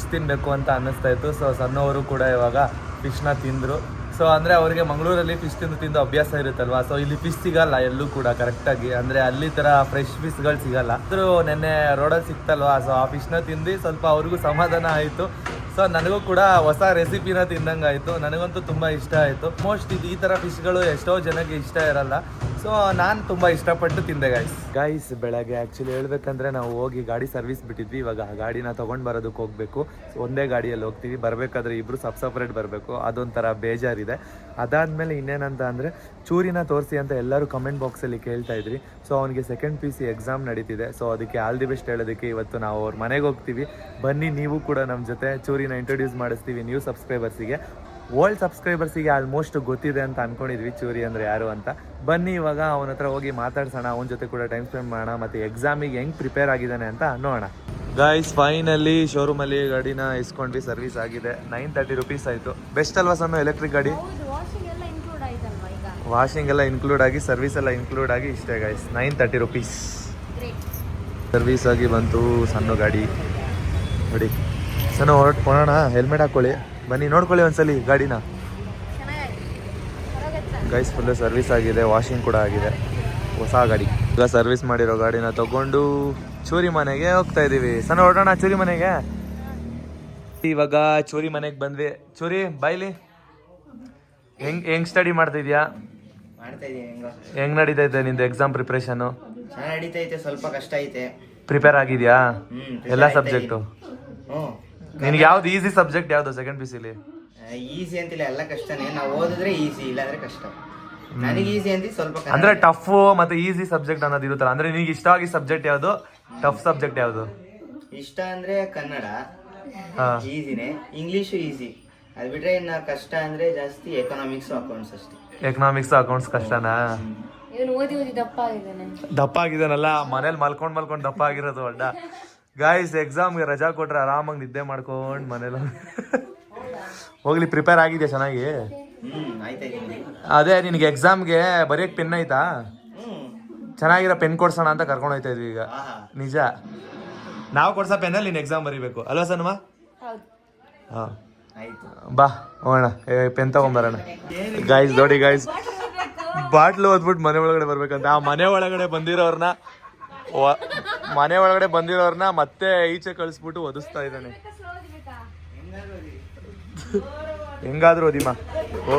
ತಿನ್ನಬೇಕು ಅಂತ ಅನ್ನಿಸ್ತಾ ಇತ್ತು. ಸೊ ಸಣ್ಣವರು ಕೂಡ ಇವಾಗ ಫಿಶ್ನ ತಿಂದರು. ಸೊ ಅಂದರೆ ಅವರಿಗೆ ಮಂಗಳೂರಲ್ಲಿ ಫಿಶ್ ತಿಂದು ಅಭ್ಯಾಸ ಇರುತ್ತಲ್ವಾ. ಸೊ ಇಲ್ಲಿ ಫಿಶ್ ಸಿಗಲ್ಲ ಎಲ್ಲೂ ಕೂಡ ಕರೆಕ್ಟಾಗಿ, ಅಂದರೆ ಅಲ್ಲಿ ಥರ ಫ್ರೆಶ್ ಫಿಶ್ಗಳು ಸಿಗಲ್ಲ. ಆದರೂ ನೆನ್ನೆ ರೋಡಲ್ಲಿ ಸಿಕ್ತಲ್ವಾ, ಸೊ ಆ ಫಿಶ್ನ ತಿಂದು ಸ್ವಲ್ಪ ಅವ್ರಿಗೂ ಸಮಾಧಾನ ಆಯಿತು. ಸೊ ನನಗೂ ಕೂಡ ಹೊಸ ರೆಸಿಪಿನ ತಿಂದಂಗೆ ಆಯಿತು. ನನಗಂತೂ ತುಂಬ ಇಷ್ಟ ಆಯಿತು. ಮೋಸ್ಟ್ ಈ ಥರ ಫಿಶ್ಗಳು ಎಷ್ಟೋ ಜನಕ್ಕೆ ಇಷ್ಟ ಇರಲ್ಲ. ಸೊ ನಾನು ತುಂಬ ಇಷ್ಟಪಟ್ಟು ತಿಂದೆ ಗೈಸ್. ಬೆಳಗ್ಗೆ ಆ್ಯಕ್ಚುಲಿ ಹೇಳ್ಬೇಕಂದ್ರೆ ನಾವು ಹೋಗಿ ಗಾಡಿ ಸರ್ವಿಸ್ ಬಿಟ್ಟಿದ್ವಿ. ಇವಾಗ ಆ ಗಾಡಿನ ತೊಗೊಂಡು ಬರೋದಕ್ಕೆ ಹೋಗಬೇಕು. ಒಂದೇ ಗಾಡಿಯಲ್ಲಿ ಹೋಗ್ತೀವಿ. ಬರಬೇಕಾದ್ರೆ ಇಬ್ಬರು ಸಪ್ರೇಟ್ ಬರಬೇಕು. ಅದೊಂಥರ ಬೇಜಾರಿದೆ. ಅದಾದಮೇಲೆ ಇನ್ನೇನಂತ ಅಂದರೆ ಚೂರಿನ ತೋರಿಸಿ ಅಂತ ಎಲ್ಲರೂ ಕಮೆಂಟ್ ಬಾಕ್ಸಲ್ಲಿ ಕೇಳ್ತಾ ಇದ್ರಿ. ಸೊ ಅವನಿಗೆ ಸೆಕೆಂಡ್ PC ಎಕ್ಸಾಮ್ ನಡೀತಿದೆ. ಸೊ ಅದಕ್ಕೆ ಆಲ್ ದಿ ಬೆಸ್ಟ್ ಹೇಳೋದಕ್ಕೆ ಇವತ್ತು ನಾವು ಅವ್ರ ಮನೆಗೆ ಹೋಗ್ತೀವಿ. ಬನ್ನಿ, ನೀವು ಕೂಡ ನಮ್ಮ ಜೊತೆ ಚೂರಿನ ಇಂಟ್ರೊಡ್ಯೂಸ್ ಮಾಡಿಸ್ತೀವಿ ನ್ಯೂ ಸಬ್ಸ್ಕ್ರೈಬರ್ಸಿಗೆ. ಓಲ್ಡ್ ಸಬ್ಸ್ಕ್ರೈಬರ್ಸಿಗೆ ಆಲ್ಮೋಸ್ಟ್ ಗೊತ್ತಿದೆ ಅಂತ ಅಂದ್ಕೊಂಡಿದ್ವಿ ಚೂರಿ ಅಂದರೆ ಯಾರು ಅಂತ. ಬನ್ನಿ ಇವಾಗ ಅವನ ಹತ್ರ ಹೋಗಿ ಮಾತಾಡ್ಸೋಣ, ಅವನ ಜೊತೆ ಕೂಡ ಟೈಮ್ ಸ್ಪೆಂಡ್ ಮಾಡೋಣ, ಮತ್ತು ಎಕ್ಸಾಮಿಗೆ ಹೆಂಗೆ ಪ್ರಿಪೇರ್ ಆಗಿದ್ದಾನೆ ಅಂತ ನೋಡೋಣ. ಗೈಸ್ ಫೈನಲ್ಲಿ ಶೋರೂಮಲ್ಲಿ ಗಾಡಿನ ಇಸ್ಕೊಂಡ್ವಿ. ಸರ್ವಿಸ್ ಆಗಿದೆ. 930 ರೂಪೀಸ್ ಆಯಿತು. ಬೆಸ್ಟ್ ಅಲ್ವಾ ಸಣ್ಣ ಎಲೆಕ್ಟ್ರಿಕ್ ಗಾಡಿ? ವಾಷಿಂಗ್ ಎಲ್ಲ ಇನ್ಕ್ಲೂಡ್ ಆಗಿ ಸರ್ವಿಸ್ ಎಲ್ಲ ಇನ್ಕ್ಲೂಡ್ ಆಗಿ ಇಷ್ಟೇ ಗೈಸ್ 930 ರುಪೀಸ್. ಸರ್ವಿಸ್ ಆಗಿ ಬಂತು ಸಣ್ಣ ಗಾಡಿ ನೋಡಿ. ಸಣ್ಣ ಹೊರಡೋಣ, ಹೆಲ್ಮೆಟ್ ಹಾಕ್ಕೊಳ್ಳಿ, ಬನ್ನಿ ನೋಡ್ಕೊಳ್ಳಿ ಒಂದ್ಸಲಿ ಗಾಡಿನ. ಗೈಸ್ ಫುಲ್ಲು ಸರ್ವಿಸ್ ಆಗಿದೆ, ವಾಷಿಂಗ್ ಕೂಡ ಆಗಿದೆ, ಹೊಸ ಗಾಡಿ. ಈಗ ಸರ್ವಿಸ್ ಮಾಡಿರೋ ಗಾಡಿನ ತಗೊಂಡು ಚೂರಿ ಮನೆಗೆ ಹೋಗ್ತಾ ಇದೀವಿ. ಸಣ್ಣ ಹೊರಡೋಣ ಚೂರಿ ಮನೆಗೆ. ಇವಾಗ ಚೂರಿ ಮನೆಗೆ ಬಂದ್ವಿ. ಚೂರಿ ಬಾಯ್ಲಿ, ಹೆಂಗ್ ಸ್ಟಡಿ ಮಾಡ್ತಾ ಇದೀಯಾ? ಮಾಡ್ತಾ ಇದೀನಿ. ಹೆಂಗ್ ನಡೀತೈತೆ ನಿಂದು ಎಕ್ಸಾಮ್ ಪ್ರಿಪ್ರೇಷನ್? ಚೆನ್ನಾಗಿ ನಡೀತೈತೆ, ಸ್ವಲ್ಪ ಕಷ್ಟ ಐತೆ. ಪ್ರಿಪೇರ್ ಆಗಿದ್ಯಾ ಎಲ್ಲ prepare ಸಬ್ಜೆಕ್ಟು? ಹ್ಞೂ. ನಿನ್ಗೆ ಯಾವ್ದು ಈಸಿ ಸಬ್ಜೆಕ್ಟ್ ಯಾವ್ದು ಸೆಕೆಂಡ್ ಪಿ ಸಿಲಿ? ಈಸಿ ಅಂತಿಲ್ಲ, ಎಲ್ಲ ಕಷ್ಟನೇ. ನಾವು ಓದಿದ್ರೆ ಈಸಿ, ಇಲ್ಲಾಂದ್ರೆ ಕಷ್ಟ. ನನಗೆ ಈಸಿ ಅಂತ ಸ್ವಲ್ಪ ಅಂದ್ರೆ ಟಫ್ ಮತ್ತೆ ಈಸಿ ಸಬ್ಜೆಕ್ಟ್ ಅನ್ನೋದು ಇರುತ್ತಲ್ಲ, ಅಂದ್ರೆ ನಿನಗೆ ಇಷ್ಟ ಆಗಿ ಸಬ್ಜೆಕ್ಟ್ ಯಾವ್ದು? ಟಫ್ ಸಬ್ಜೆಕ್ಟ್ ಯಾವ್ದು? ಇಷ್ಟ ಅಂದ್ರೆ ಕನ್ನಡ ಹಾ. ಈಸಿನೇ, ಇಂಗ್ಲೀಷು ಈಸಿ. ಅದು ಬಿಟ್ರೆ ಇನ್ನು ಕಷ್ಟ ಅಂದ್ರೆ ಜಾಸ್ತಿ ಎಕನಾಮಿಕ್ಸ್, ಅಕೌಂಟ್ಸ್ ಅಷ್ಟೇ. ಎಕನಾಮಿಕ್ಸ್ ಅಕೌಂಟ್ಸ್ ಕಷ್ಟನಾ? ಇವನು ಓದಿ ಓದಿ ದಪ್ಪ ಆಗಿದ್ದಾನೆ. ದಪ್ಪ ಆಗಿದಾನಲ್ಲ, ಮನೇಲಿ ಮಲ್ಕೊಂಡ್ ದಪ್ಪ ಆಗಿರೋದು ಅಡ್ಡ. ಗಾಯ್ಸ್ ಎಕ್ಸಾಮ್ಗೆ ರಜಾ ಕೊಟ್ರೆ ಆರಾಮಾಗಿ ನಿದ್ದೆ ಮಾಡ್ಕೊಂಡ್ ಮನೇಲಿ ಹೋಗ್ಲಿ. ಪ್ರಿಪೇರ್ ಆಗಿದ್ಯಾ ಚೆನ್ನಾಗಿ? ಆಯ್ತಾ ಇದೀನಿ. ಅದೇ ನಿನಗೆ ಎಕ್ಸಾಮ್ಗೆ ಬರೆಯಕ್ ಪೆನ್ ಆಯ್ತಾ? ಚೆನ್ನಾಗಿರೋ ಪೆನ್ ಕೊಡ್ಸೋಣ ಅಂತ ಕರ್ಕೊಂಡು ಹೋಯ್ತಾ ಇದ್ವಿ ಈಗ. ನಿಜ, ನಾವು ಕೊಡ್ಸೋ ಪೆನ್ನಲ್ಲಿ ನೀನು ಎಕ್ಸಾಮ್ ಬರೀಬೇಕು ಅಲ್ವಾ ಸನ್ಮ? ಹಾಂ ಆಯ್ತು, ಬಾ ಹೋಗೋಣ, ಪೆನ್ ತಗೊಂಬರೋಣ. ಗಾಯ್ಸ್ ನೋಡಿ ಗಾಯ್ಸ್, ಬಾಟ್ಲು ಓದ್ಬಿಟ್ಟು ಮನೆ ಒಳಗಡೆ ಬರ್ಬೇಕಂತ. ಆ ಮನೆ ಒಳಗಡೆ ಬಂದಿರೋರ್ನ ಮತ್ತೆ ಈಚೆ ಕಳಿಸ್ಬಿಟ್ಟು ಓದಿಸ್ತಾ ಇದ್ದಾನೆ. ಹೆಂಗಾದ್ರೂ ಓದಿಮ್ಮ. ಓ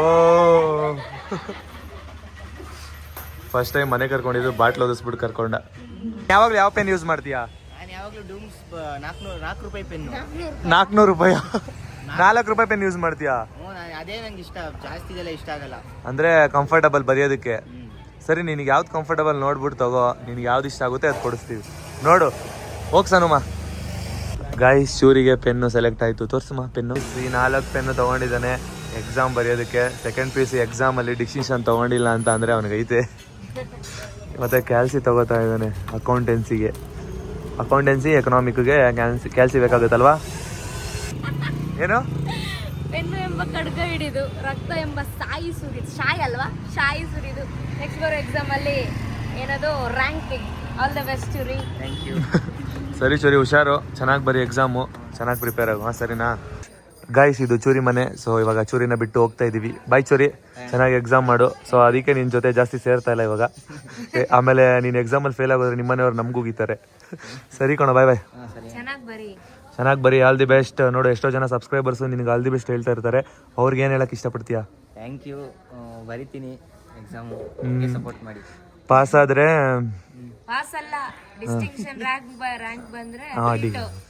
ಫಸ್ಟ್ ಟೈಮ್ ಮನೆ ಕರ್ಕೊಂಡಿದ್ದು, ಬಾಟ್ಲು ಓದಿಸ್ಬಿಟ್ಟು ಕರ್ಕೊಂಡ. ಯಾವಾಗಲೂ ಯಾವ ಪೆನ್ ಯೂಸ್ ಮಾಡ್ತೀಯಾ? ನಾನು ಯಾವಾಗಲೂ ಡೂಮ್ಸ್ 4 ರೂಪಾಯಿ ಪೆನ್ನು. 400 ರೂಪಾಯಿ? 4 ರೂಪಾಯಿ ಪೆನ್ ಯೂಸ್ ಮಾಡ್ತೀಯಾ? ಹ್ಞೂ, ಅದೇ ನಂಗೆ ಇಷ್ಟ. ಜಾಸ್ತಿ ಇದೆಲ್ಲ ಇಷ್ಟ ಆಗಲ್ಲ. ಅಂದ್ರೆ ಕಂಫರ್ಟಬಲ್ ಬರೆಯೋದಕ್ಕೆ. ಸರಿ, ನಿನಗೆ ಯಾವ್ದು ಕಂಫರ್ಟಬಲ್ ನೋಡ್ಬಿಟ್ಟು ತಗೋ, ನಿನ್ಗೆ ಯಾವ್ದು ಇಷ್ಟ ಆಗುತ್ತೆ ಅದು ಕೊಡಿಸ್ತೀವಿ. ನೋಡು, ಹೋಗ್ ಸನುಮ. ಗಾಯ್ಸ್ ಚೂರಿಗೆ ಪೆನ್ನು ಸೆಲೆಕ್ಟ್ ಆಯಿತು. ತೋರ್ಸಮ್ಮ ಪೆನ್ನು. ಈ 4 ಪೆನ್ನು ತೊಗೊಂಡಿದ್ದಾನೆ ಎಕ್ಸಾಮ್ ಬರೆಯೋದಕ್ಕೆ. ಸೆಕೆಂಡ್ ಪಿ ಯು ಸಿ ಎಕ್ಸಾಮಲ್ಲಿ ಡಿಸ್ಟಿಂಕ್ಷನ್ ತೊಗೊಂಡಿಲ್ಲ ಅಂತ ಅಂದರೆ ಅವನಿಗೈತೆ. ಮತ್ತು ಕ್ಯಾಲ್ಸಿ ತೊಗೋತಾ ಇದ್ದಾನೆ ಅಕೌಂಟೆನ್ಸಿಗೆ. ಅಕೌಂಟೆನ್ಸಿ ಎಕನಾಮಿಕ್ಗೆ ಕ್ಯಾಲ್ಸಿ ಬೇಕಾಗುತ್ತಲ್ವಾ? ಏನು? ಪೆನ್ನು ಎಂಬ ಖಡ್ಗ ಹಿಡಿದು ರಕ್ತ ಎಂಬ ಶಾಯಿ ಸುರಿದು ನೆಕ್ಸ್ಟ್ ಬರೋ ಎಕ್ಸಾಮ್ ಅಲ್ಲಿ ಏನದು ರ್ಯಾಂಕಿಂಗ್. ಆಲ್ ದ ಬೆಸ್ಟ್ ಚೂರಿ. Thank you. ಸರಿ ಚೂರಿ, ಹುಷಾರು, ಚೆನ್ನಾಗಿ ಬರೀ ಎಕ್ಸಾಮು, ಚೆನ್ನಾಗಿ ಪ್ರಿಪೇರ್ ಆಗು. ಹಾಂ ಸರಿನಾ? ಗಾಯ್ಸ್ ಇದು ಚೂರಿ ಮನೆ. ಸೊ ಇವಾಗ ಚೂರಿನ ಬಿಟ್ಟು ಹೋಗ್ತಾ ಇದ್ದೀವಿ. ಬಾಯ್ ಚೂರಿ, ಚೆನ್ನಾಗಿ ಎಕ್ಸಾಮ್ ಮಾಡು. ಸೊ ಅದಕ್ಕೆ ನಿನ್ನ ಜೊತೆ ಜಾಸ್ತಿ ಸೇರ್ತಾ ಇಲ್ಲ ಇವಾಗ. ಆಮೇಲೆ ನೀನು ಎಕ್ಸಾಮಲ್ಲಿ ಫೇಲ್ ಆಗೋದ್ರೆ ನಿಮ್ಮನೆಯವ್ರು ನಮ್ಗೆ ಹೋಗಿತಾರೆ. ಸರಿ ಕಣೋ, ಬಾಯ್ ಬಾಯ್. ಚೆನ್ನಾಗಿ ಬರೀ, ಆಲ್ ದಿ ಬೆಸ್ಟ್. ನೋಡು, ಎಷ್ಟೋ ಜನ ಸಬ್ಸ್ಕ್ರೈಬರ್ಸು ನಿನಗೆ ಆಲ್ ದಿ ಬೆಸ್ಟ್ ಹೇಳ್ತಾ ಇರ್ತಾರೆ. ಅವ್ರಿಗೆ ಏನು ಹೇಳಕ್ಕೆ ಇಷ್ಟಪಡ್ತೀಯಾ? Thank you. ಬರಿತೀನಿ ಎಕ್ಸಾಮು, ಸಪೋರ್ಟ್ ಮಾಡಿ. ಪಾಸ್ ಆದರೆ ಪಾಸ್ ಅಲ್ಲ, ಡಿಸ್ಟಿಂಕ್ಷನ್ ರ್ಯಾಂಕ್ ಬಂದ್ರೆ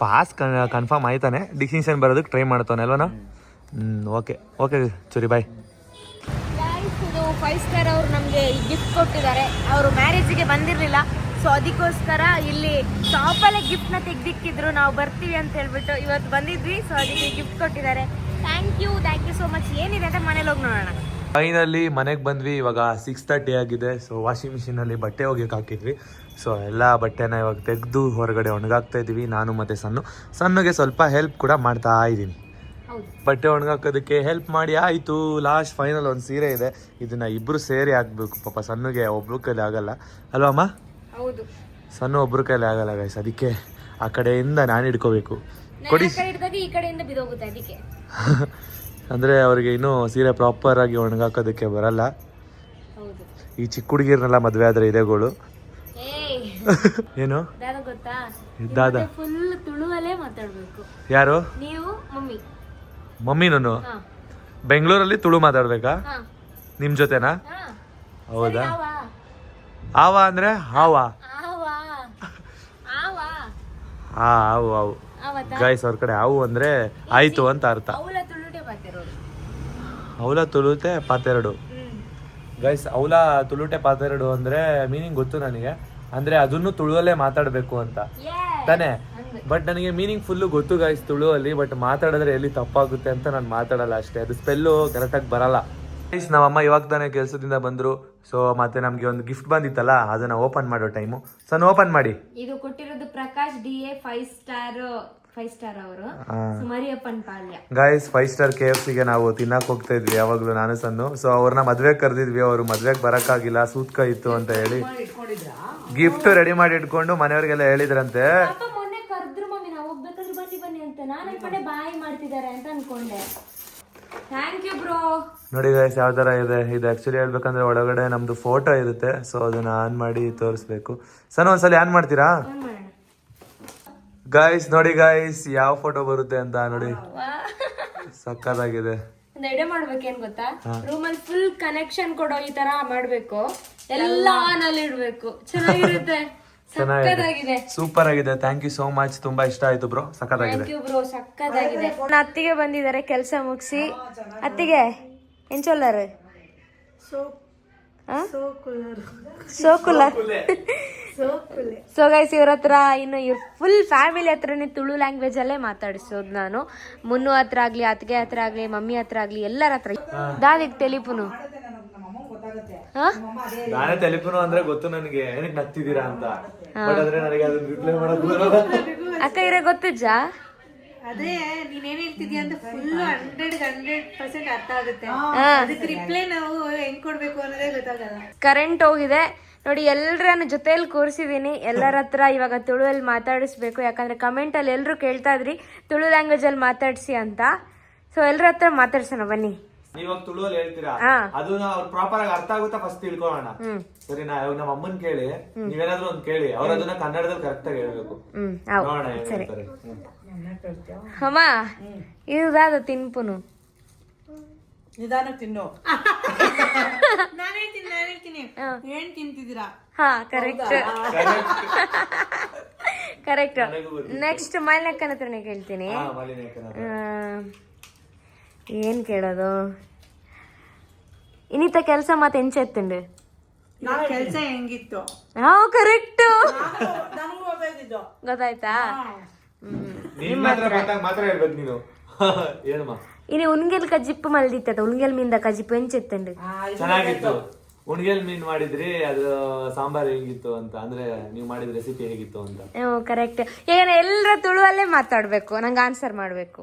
ಪಾಸ್ ಕನ್ಫರ್ಮ್ ಆಯ್ತಾನೆ. ಡಿಸ್ಟಿಂಕ್ಷನ್ ಬರೋದಕ್ಕೆ ಟ್ರೈ ಮಾಡ್ತಾನೆ ಅಲ್ವನಾ? ಓಕೆ ಓಕೆ ಚೂರಿ, ಬಾಯ್. ಇದು 5 ಸ್ಟಾರ್ ಅವರು ನಮಗೆ ಗಿಫ್ಟ್ ಕೊಟ್ಟಿದ್ದಾರೆ. ಅವರು ಮ್ಯಾರೇಜಿಗೆ ಬಂದಿರಲಿಲ್ಲ, ಸೊ ಅದಕ್ಕೋಸ್ಕರ ಇಲ್ಲಿ ಶಾಪಲ್ಲೇ ಗಿಫ್ಟ್ನ ತೆಗ್ದಿಕ್ಕಿದ್ರು. ನಾವು ಬರ್ತೀವಿ ಅಂತ ಹೇಳ್ಬಿಟ್ಟು ಇವತ್ತು ಬಂದಿದ್ವಿ. ಸೊ ಅದಕ್ಕೆ ಗಿಫ್ಟ್ ಕೊಟ್ಟಿದ್ದಾರೆ. Thank you so much. ಏನಿದೆ ಅಂತ ಮನೇಲಿ ಹೋಗಿ ನೋಡೋಣ. ಫೈನಲ್ಲಿ ಮನೆಗೆ ಬಂದ್ವಿ. ಇವಾಗ 6:30 ಆಗಿದೆ. ಸೊ ವಾಷಿಂಗ್ ಮಿಷಿನಲ್ಲಿ ಬಟ್ಟೆ ಒಗೆಯಕ್ಕೆ ಹಾಕಿದ್ವಿ. ಸೊ ಎಲ್ಲ ಬಟ್ಟೆನ ಇವಾಗ ತೆಗೆದು ಹೊರಗಡೆ ಒಣಗಾಕ್ತಾ ಇದ್ದೀವಿ. ನಾನು ಮತ್ತು ಸಣ್ಣಗೆ ಸ್ವಲ್ಪ ಹೆಲ್ಪ್ ಕೂಡ ಮಾಡ್ತಾ ಇದ್ದೀನಿ. ಬಟ್ಟೆ ಒಣಗಾಕೋದಕ್ಕೆ ಹೆಲ್ಪ್ ಮಾಡಿ ಆಯಿತು. ಲಾಸ್ಟ್ ಫೈನಲ್ ಒಂದು ಸೀರೆ ಇದೆ, ಇದನ್ನು ಇಬ್ಬರು ಸೇರಿ ಹಾಕಬೇಕು. ಪಾಪ ಸಣ್ಣಗೆ ಒಬ್ರ ಕೈಲಿ ಆಗಲ್ಲ ಅಲ್ವಾ ಅಮ್ಮ? ಹೌದು, ಸಣ್ಣ ಒಬ್ರ ಕೈಲಿ ಆಗಲ್ಲ ಗೈಸ್. ಅದಕ್ಕೆ ಆ ಕಡೆಯಿಂದ ನಾನು ಹಿಡ್ಕೋಬೇಕು. ಕೊಡಿ. ಈ ಕಡೆಯಿಂದ ಬಿದೋಗುತ್ತೆ ಅದಕ್ಕೆ. ಅಂದರೆ ಅವ್ರಿಗೆ ಇನ್ನೂ ಸೀರೆ ಪ್ರಾಪರ್ ಆಗಿ ಒಣಗಾಕೋದಕ್ಕೆ ಬರಲ್ಲ. ಈ ಚಿಕ್ಕ ಹುಡುಗಿರ್ನೆಲ್ಲ ಮದುವೆ ಆದರೆ ಇದೆಗಳು. ಏನು ಗೊತ್ತಾ? ದಾದ ಫುಲ್ ತುಳುವಲ್ಲೇ ಮಾತಾಡ್ಬೇಕು. ಯಾರು? ನೀವು ಮಮ್ಮಿ ನಾನು ಬೆಂಗಳೂರಲ್ಲಿ ತುಳು ಮಾತಾಡ್ಬೇಕಾ ನಿಮ್ ಜೊತೆನಾ? ಹೌದಾ? ಆವ ಅಂದ್ರೆ ಹಾವ. ಹಾವು ಹಾವು ಗಾಯ್ಸ್. ಅವ್ರ ಕಡೆ ಹಾವು ಅಂದ್ರೆ ಆಯ್ತು ಅಂತ ಅರ್ಥ. ಅವಲ ತುಳುಟೆ ಪಾತೆರಡು ಗೈಸ್. ಅವಲ ತುಳುಟೆ ಪಾತೆರಡು ಅಂದ್ರೆ ಮೀನಿಂಗ್ ಗೊತ್ತು ನನಗೆ. ಅಂದ್ರೆ ಅದನ್ನು ತುಳುವಲ್ಲೇ ಮಾತಾಡ್ಬೇಕು ಅಂತ ತಾನೆ. ಬಟ್ ನನಗೆ ಮೀನಿಂಗ್ ಫುಲ್ಲು ಗೊತ್ತು ಗೈಸ್ ತುಳುವಲ್ಲಿ. ಬಟ್ ಮಾತಾಡಿದ್ರೆ ಎಲ್ಲಿ ತಪ್ಪಾಗುತ್ತೆ ಅಂತ ನಾನು ಮಾತಾಡಲ್ಲ ಅಷ್ಟೇ. ಅದು ಸ್ಪೆಲ್ಲು ಕರೆಕ್ಟಾಗಿ ಬರಲ್ಲ ಗೈಸ್. ನಮ್ಮಮ್ಮ ಇವಾಗ ತಾನೇ ಕೆಲಸದಿಂದ ಬಂದ್ರು. ಸೊ ಮತ್ತೆ ನಮ್ಗೆ ಒಂದು ಗಿಫ್ಟ್ ಬಂದಿತ್ತಲ್ಲ, ಅದನ್ನ ಓಪನ್ ಮಾಡೋ ಟೈಮು. ಸಣ್ಣ ಓಪನ್ ಮಾಡಿ. ಇದು ಕೊಟ್ಟಿರೋದು ಪ್ರಕಾಶ್ DA 5 ಸ್ಟಾರ್ 5 ಸ್ಟಾರ್ ಅವರು ಮರಿಯಪ್ಪನ್ ಪಾಳ್ಯ. ಗಾಯ್ಸ್ 5 ಸ್ಟಾರ್ KFC ಗೆ ನಾವು ತಿನ್ನಕ್ ಹೋಗ್ತಾ ಇದ್ವಿ ಯಾವಾಗ್ಲೂ ನಾನು ಸಣ್ಣ. ಸೊ ಅವ್ರನ್ನ ಮದ್ವೆಗೆ ಕರೆದಿದ್ವಿ, ಅವ್ರು ಮದ್ವೆಗೆ ಬರಕ್ಕಾಗಿಲ್ಲ, ಸೂತ್ಕ ಇತ್ತು ಅಂತ ಹೇಳಿ ಗಿಫ್ಟ್ ರೆಡಿ ಮಾಡಿ ಇಟ್ಕೊಂಡು ಮನೆಯವ್ರಿಗೆಲ್ಲ ಹೇಳಿದ್ರಂತೆ. ಪಾಪ ಮೊನ್ನೆ ಕರೆದ್ರು ಮಮ್ಮಿ ನಾವು ಹೋಗ್ಬೇಕಾದ್ರೆ ಬನ್ನಿ ಬನ್ನಿ ಅಂತ, ನಾನು ಅನ್ಕೊಂಡೆ ಬಾಯ್ ಮಾಡ್ತಿದ್ದಾರೆ ಅಂತ ಅನ್ಕೊಂಡೆ. Thank you bro. ನೋಡಿ ಗೈಸ್ ಯಾವ ತರ ಇದೆ ಇದು. ಆಕ್ಚುಲಿ ಹೇಳ್ಬೇಕಂದ್ರೆ ಒಳಗಡೆ ನಮ್ದು ಫೋಟೋ ಇರುತ್ತೆ, ಸೊ ಅದನ್ನ ಆನ್ ಮಾಡಿ ತೋರಿಸ್ಬೇಕು. ಸಣ್ಣ ಒಂದ್ಸಲ ಆನ್ ಮಾಡ್ತೀರಾ ಗಾಯ್ಸ್? ನೋಡಿ ಗಾಯ್ಸ್ ಯಾವ ಫೋಟೋ ಬರುತ್ತೆ ಅಂತ ನೋಡಿ, ಸಕ್ಕತ್ತಾಗಿದೆ. ಒಂದು ಐಡಿಯಾ ಮಾಡ್ಬೇಕೇನ್ ಗೊತ್ತಾ, ರೂಮಲ್ಲಿ ಫುಲ್ ಕನೆಕ್ಷನ್ ಕೊಡೋ ಈ ತರ ಮಾಡ್ಬೇಕು, ಎಲ್ಲ ಆನ್ ಅಲ್ಲಿ ಇಡ್ಬೇಕು, ಚೆನ್ನಾಗಿರುತ್ತೆ. ಚೆನ್ನಾಗಿದೆ, ಸೂಪರ್ ಆಗಿದೆ. ಥ್ಯಾಂಕ್ ಯು ಸೋ ಮಚ್, ತುಂಬಾ ಇಷ್ಟ ಆಯ್ತು ಬ್ರೋ, ಸಕ್ಕತ್ತಾಗಿದೆ. ಬ್ರೋ ಸಕ್ಕತ್ತಾಗಿದೆ. ನನ್ನ ಅತ್ತಿಗೆ ಬಂದಿದ್ದಾರೆ ಕೆಲಸ ಮುಗಿಸಿ. ಅತ್ತಿಗೆ ಎಂಚೊಲ್ಲರು ಸೊ ಗೈಸ್ ಇವ್ರ ಹತ್ರ ಇನ್ನು ಇವ್ರ ಫುಲ್ ಫ್ಯಾಮಿಲಿ ಹತ್ರನೇ ತುಳು ಲ್ಯಾಂಗ್ವೇಜ್ ಅಲ್ಲೇ ಮಾತಾಡಿಸೋದು ನಾನು. ಮುನ್ನು ಹತ್ರ ಆಗ್ಲಿ, ಅತ್ತಿಗೆ ಹತ್ರ ಆಗ್ಲಿ, ಮಮ್ಮಿ ಹತ್ರ ಆಗ್ಲಿ, ಎಲ್ಲರ ಹತ್ರ. ದಾದಿಗ್ ತೆಲಿಪುನು ನಾನೇ ತೆಲಿಪುನು ಅಂದ್ರೆ ಗೊತ್ತು ನನಗೆ, ಏನಕ್ಕೆ ನಗ್ತಿದ್ದೀರಾ ಅಂತ. ಬಟ್ ಆದ್ರೆ ನನಗೆ ಅದನ್ನ ರಿಪ್ಲೈ ಮಾಡಕ್ ಬರಲ್ಲ. ಅಕ್ಕ ಇರ ಗೊತ್ತಜ್ಜಾ? ಅದೇ ನೀನೇನ್ ಹೇಳ್ತಿದ್ಯಾ ಅಂತ ಫುಲ್ 100% ಅರ್ಥ ಆಗುತ್ತೆ. ಅದಕ್ಕೆ ರಿಪ್ಲೈ ನಾವು ಹೆಂಗ್ ಕೊಡ್ಬೇಕು ಅನ್ನೋದೇ ಗೊತ್ತಾಗಲ್ಲ. ಕರೆಂಟ್ ಹೋಗಿದೆ ನೋಡಿ, ಎಲ್ಲರನ್ನ ಜೊತೆಯಲ್ಲಿ ಕೂರಿಸಿದೀನಿ. ಎಲ್ಲರ ಹತ್ರ ಇವಾಗ ತುಳುವಲ್ಲಿ ಮಾತಾಡಿಸ್ಬೇಕು, ಯಾಕಂದ್ರೆ ಕಮೆಂಟ್ ಅಲ್ಲಿ ಎಲ್ಲರೂ ಕೇಳ್ತಾ ಇದ್ರಿ ತುಳು ಲ್ಯಾಂಗ್ವೇಜ್ ಅಲ್ಲಿ ಮಾತಾಡ್ಸಿ ಅಂತ. ಸೊ ಎಲ್ಲರ ಹತ್ರ ಮಾತಾಡ್ಸೋಣ ಬನ್ನಿ. ನೀವಾಗ ತುಳುವಲ್ಲಿ ಹೇಳ್ತೀರಾ, ಅದನ್ನ ಅವ್ರು ಪ್ರಾಪರ್ ಆಗಿ ಅರ್ಥ ಆಗುತ್ತಾ ಫಸ್ಟ್ ತಿಳ್ಕೊಳ್ಳೋಣ. ಸರಿನಾ? ಇವಾಗ ನಮ್ಮ ಅಮ್ಮನ್ ಕೇಳಿ, ನೀವೇನಾದ್ರೂ ಒಂದ್ ಕೇಳಿ, ಅವ್ರ ಅದನ್ನ ಕನ್ನಡದಲ್ಲಿ ಕರೆಕ್ಟ್ ಆಗಿ ಹೇಳ್ಬೇಕು. ನೋಡೋಣ ಏನ್ ಹೇಳ್ತಾರೆ. ಅಮ್ಮ ಇದಾದ ತಿನ್ಪುನು ನಿಧಾನಕ್ಕೆ ತಿನ್ನು. ನಾನು ಹೇಳ್ತೀನಿ ಏನ್ ತಿಂತಿದ್ದೀರಾ? ಹಾ ಕರೆಕ್ಟ್ ಕರೆಕ್ಟ್. ನೆಕ್ಸ್ಟ್ ಮಾಲಿನಕ್ಕನ ಹತ್ರನೇ ಕೇಳ್ತೀನಿ. ಏನ್ ಕೇಳೋದು? ಇನ್ನಿತ ಕೆಲಸ ಮತ್ತೆ ಎಂಚೆತ್ತುಂಡು ಕೆಲಸ ಹೆಂಗಿತ್ತು? ಕರೆಕ್ಟ್, ಗೊತ್ತಾಯ್ತಿದ್ದು. ಗೊತ್ತಾಯ್ತಾ? ಮಾತ್ರ ಹೇಳ್ಬೇಕು ನೀನು. ಏನಮ್ಮ ಇನ್ನು ಉಣ್ಗೆಲ್ ಕಜಿಪ್ಪು ಮಲ್ದಿತ್ತ, ಉಣ್ಗೆಲ್ ಮೀನ್ದ ಕಜಿಪ್ಪು ಎಂಚೆತ್ತುಂಡು. ಚೆನ್ನಾಗಿತ್ತು. ಉಣ್ಗೆಲ್ ಮೀನ್ ಮಾಡಿದ್ರಿ, ಅದು ಸಾಂಬಾರ್ ಹೇಗಿತ್ತು ಅಂತ, ಅಂದ್ರೆ ನೀವು ಮಾಡಿದ ರೆಸಿಪಿ ಹೇಗಿತ್ತು ಅಂತ. ಕರೆಕ್ಟ್. ಈಗ ಎಲ್ಲರ ತುಳುವಲ್ಲೇ ಮಾತಾಡ್ಬೇಕು, ನಂಗೆ ಆನ್ಸರ್ ಮಾಡ್ಬೇಕು.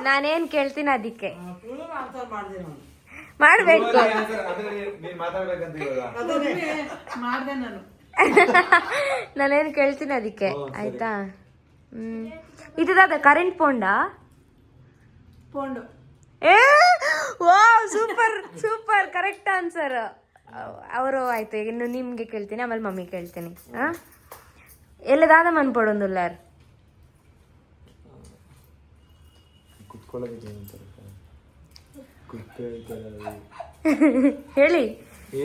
ನಾನೇನ್ ಕೇಳ್ತೀನಿ ಅದಕ್ಕೆ ಮಾಡ್ಬೇಕು. ಮಾಡ್ದೆ ನಾನು. ನಾನೇನ್ ಕೇಳ್ತೀನಿ ಅದಕ್ಕೆ, ಆಯ್ತಾ? ಇದಾದ ಕರೆಂಟ್ ಪೋಂಡಾ ಪೋಂಡು. ಏ wow, super super, correct answer. ಅವರು ಆಯ್ತು. ಈಗ ಇನ್ನು ನಿಮ್ಗೆ ಕೇಳ್ತೀನಿ, ಆಮೇಲೆ ಮಮ್ಮಿ ಕೇಳ್ತೀನಿ. ಎಲ್ಲದಾದ ಮನ್ ಪಡೊಂದುಲ್ಲಾರ್ ಹೇಳಿ.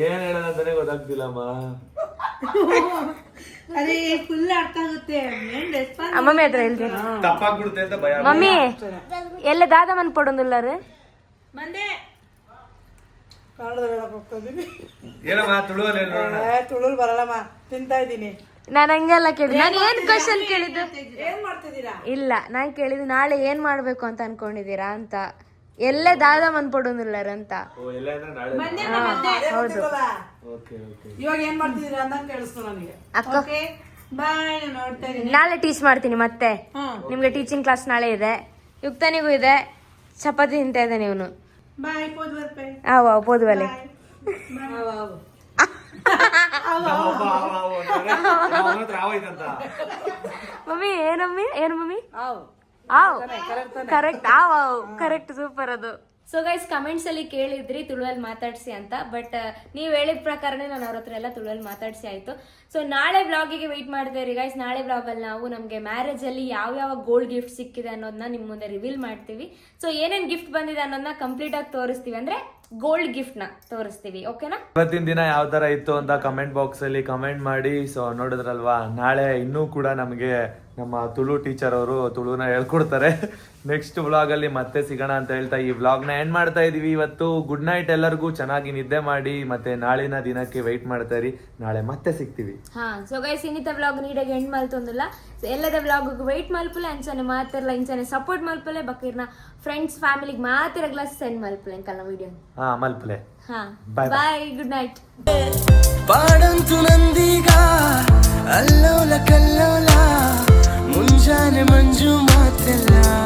ಏನ್ ಹೇಳೋದಂತಾನೆ ಗೊತ್ತಾಗ್ತಿಲ್ಲಮ್ಮ. ಅದೇ ಫುಲ್ ಅರ್ಥ ಆಗುತ್ತೆ. ಮಮ್ಮಿ ಹತ್ರ ಹೇಳ್ತೀನಿ. ತಪ್ಪಾಗ್ಬಿಡುತ್ತೆ ಅಂತ ಭಯ. ಮಮ್ಮಿ ಎಲ್ಲದಾದ ಮನ್ ಪಡೊಂದುಲ್ಲಾರು ಮಂದೆ ಏನಮ್ಮ ತುಳುವಲ್ಲಿ ತುಳುಲ್ ಬರಲ್ಲಮ್ಮ, ತಿಂತಾ ಇದ್ದೀನಿ. ನಾನು ಹಂಗೆಲ್ಲ ಕೇಳಿದ್. ನಾನು ಏನ್ ಕ್ವಶನ್ ಕೇಳಿದ್ದು? ಏನ್ ಮಾಡ್ತಿದ್ದೀರಾ? ಇಲ್ಲ, ನಾನ್ ಕೇಳಿದ್ದು ನಾಳೆ ಏನ್ ಮಾಡ್ಬೇಕು ಅಂತ ಅನ್ಕೊಂಡಿದೀರಾ ಅಂತ. ಎಲ್ಲೇ ದಾದ ಮನ್ ಪಡೊಂದುಲ್ಲಾರು ಅಂತ. ಹೌದು. ಇವಾಗ ಏನ್ ಮಾಡ್ತಿದ್ದೀರಾ ಅಂತ ಕೇಳಿಸ್ತು ನನಗೆ. ಅಕ್ಕ ಬಾಯ್, ನೋಡ್ತಾ ಇದೀನಿ. ನಾಳೆ ಟೀಚ್ ಮಾಡ್ತೀನಿ ಮತ್ತೆ. ನಿಮ್ಗೆ ಟೀಚಿಂಗ್ ಕ್ಲಾಸ್ ನಾಳೆ ಇದೆ, ಯುಕ್ತನಿಗೂ ಇದೆ. ಚಪಾತಿ ತಿಂತಾ ಇದ್ದಾನೆ ಇವನು. ಬಾಯ್, ಪೋದ್ ಬರ್ಪೆ. ಪೋದ್ವಲೆ. ಮಮ್ಮಿ ಏನಮ್ಮಿ ಏನು ಮಮ್ಮಿ? ಕರೆಕ್ಟ್, ಕರೆಕ್ಟ್, ಸೂಪರ್ ಅದು. ಸೊ ಗೈಸ್ ಕಮೆಂಟ್ಸ್ ಅಲ್ಲಿ ಕೇಳಿದ್ರಿ ತುಳುವಲ್ಲಿ ಮಾತಾಡ್ಸಿ ಅಂತ, ಬಟ್ ನೀವ್ ಹೇಳಿದ ಪ್ರಕಾರನೇ ನಾನು ಅವ್ರ ಹತ್ರ ಎಲ್ಲ ತುಳುವಲ್ಲಿ ಮಾತಾಡ್ಸಿ ಆಯ್ತು. ಸೊ ನಾಳೆ ವ್ಲಾಗಿಗೆ ವೆಯ್ಟ್ ಮಾಡ್ತಾ ಇರಿ ಗೈಸ್. ನಾಳೆ ವ್ಲಾಗಲ್ಲಿ ನಾವು ನಮಗೆ ಮ್ಯಾರೇಜ್ ಅಲ್ಲಿ ಯಾವ ಗೋಲ್ಡ್ ಗಿಫ್ಟ್ ಸಿಕ್ಕಿದೆ ಅನ್ನೋದನ್ನ ನಿಮ್ ಮುಂದೆ ರಿವೀಲ್ ಮಾಡ್ತೀವಿ. ಸೊ ಏನೇನ್ ಗಿಫ್ಟ್ ಬಂದಿದೆ ಅನ್ನೋದನ್ನ ಕಂಪ್ಲೀಟ್ ಆಗಿ ತೋರಿಸ್ತೀವಿ, ಅಂದ್ರೆ ಗೋಲ್ಡ್ ಗಿಫ್ಟ್ ನ ತೋರಿಸ್ತೀವಿ. ಓಕೆನಾ? ಇವತ್ತಿನ ದಿನ ಯಾವ ತರ ಇತ್ತು ಅಂತ ಕಮೆಂಟ್ ಬಾಕ್ಸ್ ಅಲ್ಲಿ ಕಮೆಂಟ್ ಮಾಡಿ. ಸೊ ನೋಡಿದ್ರಲ್ವಾ, ನಾಳೆ ಇನ್ನೂ ಕೂಡ ನಮಗೆ ನಮ್ಮ ತುಳು ಟೀಚರ್ ಅವರು ತುಳುನ ಹೇಳ್ಕೊಡ್ತಾರೆ. ನೆಕ್ಸ್ಟ್ ವ್ಲಾಗ್ ಅಲ್ಲಿ ಮತ್ತೆ ಸಿಗೋಣ ಅಂತ ಹೇಳ್ತಾ ಈ ವ್ಲಾಗ್ ನ ಎಂಡ್ ಮಾಡ್ತಾ ಇದೀವಿ ಇವತ್ತು. ಗುಡ್ ನೈಟ್ ಎಲ್ಲರಿಗೂ, ಚೆನ್ನಾಗಿ ನಿದ್ದೆ ಮಾಡಿ, ಮತ್ತೆ ನಾಳಿನ ದಿನಕ್ಕೆ ವೆಯ್ಟ್ ಮಾಡ್ತಾ ಇರಿ. ನಾಳೆ ಮತ್ತೆ ಸಿಗ್ತೀವಿ. ಸೊ ಗೈಸ್ ಇನ್ನಿತ ವ್ಲಾಗ್ ನೀಡಗೆ ಎಂಡ್ ಮಲ್ತೊಂದಿಲ್ಲ. ಸೊ ಎಲ್ಲದ ವ್ಲಾಗ್ ವೆಯ್ಟ್ ಮಲ್ಪಲೆ ಅಂಚನೆ ಮಾತಿರಲ್ಲ, ಇಂಚನೆ ಸಪೋರ್ಟ್ ಮಲ್ಪಲೆ, ಬಕೀರ್ನ ಫ್ರೆಂಡ್ಸ್ ಫ್ಯಾಮಿಲಿಗೆ ಮಾತಿರಗ್ಲ ಸೆಂಡ್ ಮಲ್ಪಲೆ ಅಂಕಲ್ನ ವಿಡಿಯೋ ಮಲ್ಪಲೆ. Bye, good night. ಪಾಡಂತು ನಂದೀಗ ಅಲ್ಲೋಲ ಕಲ್ಲೋಲ ಮುಂಜಾನೆ ಮಂಜು ಮಾತು ಮಾತೆಲ್ಲ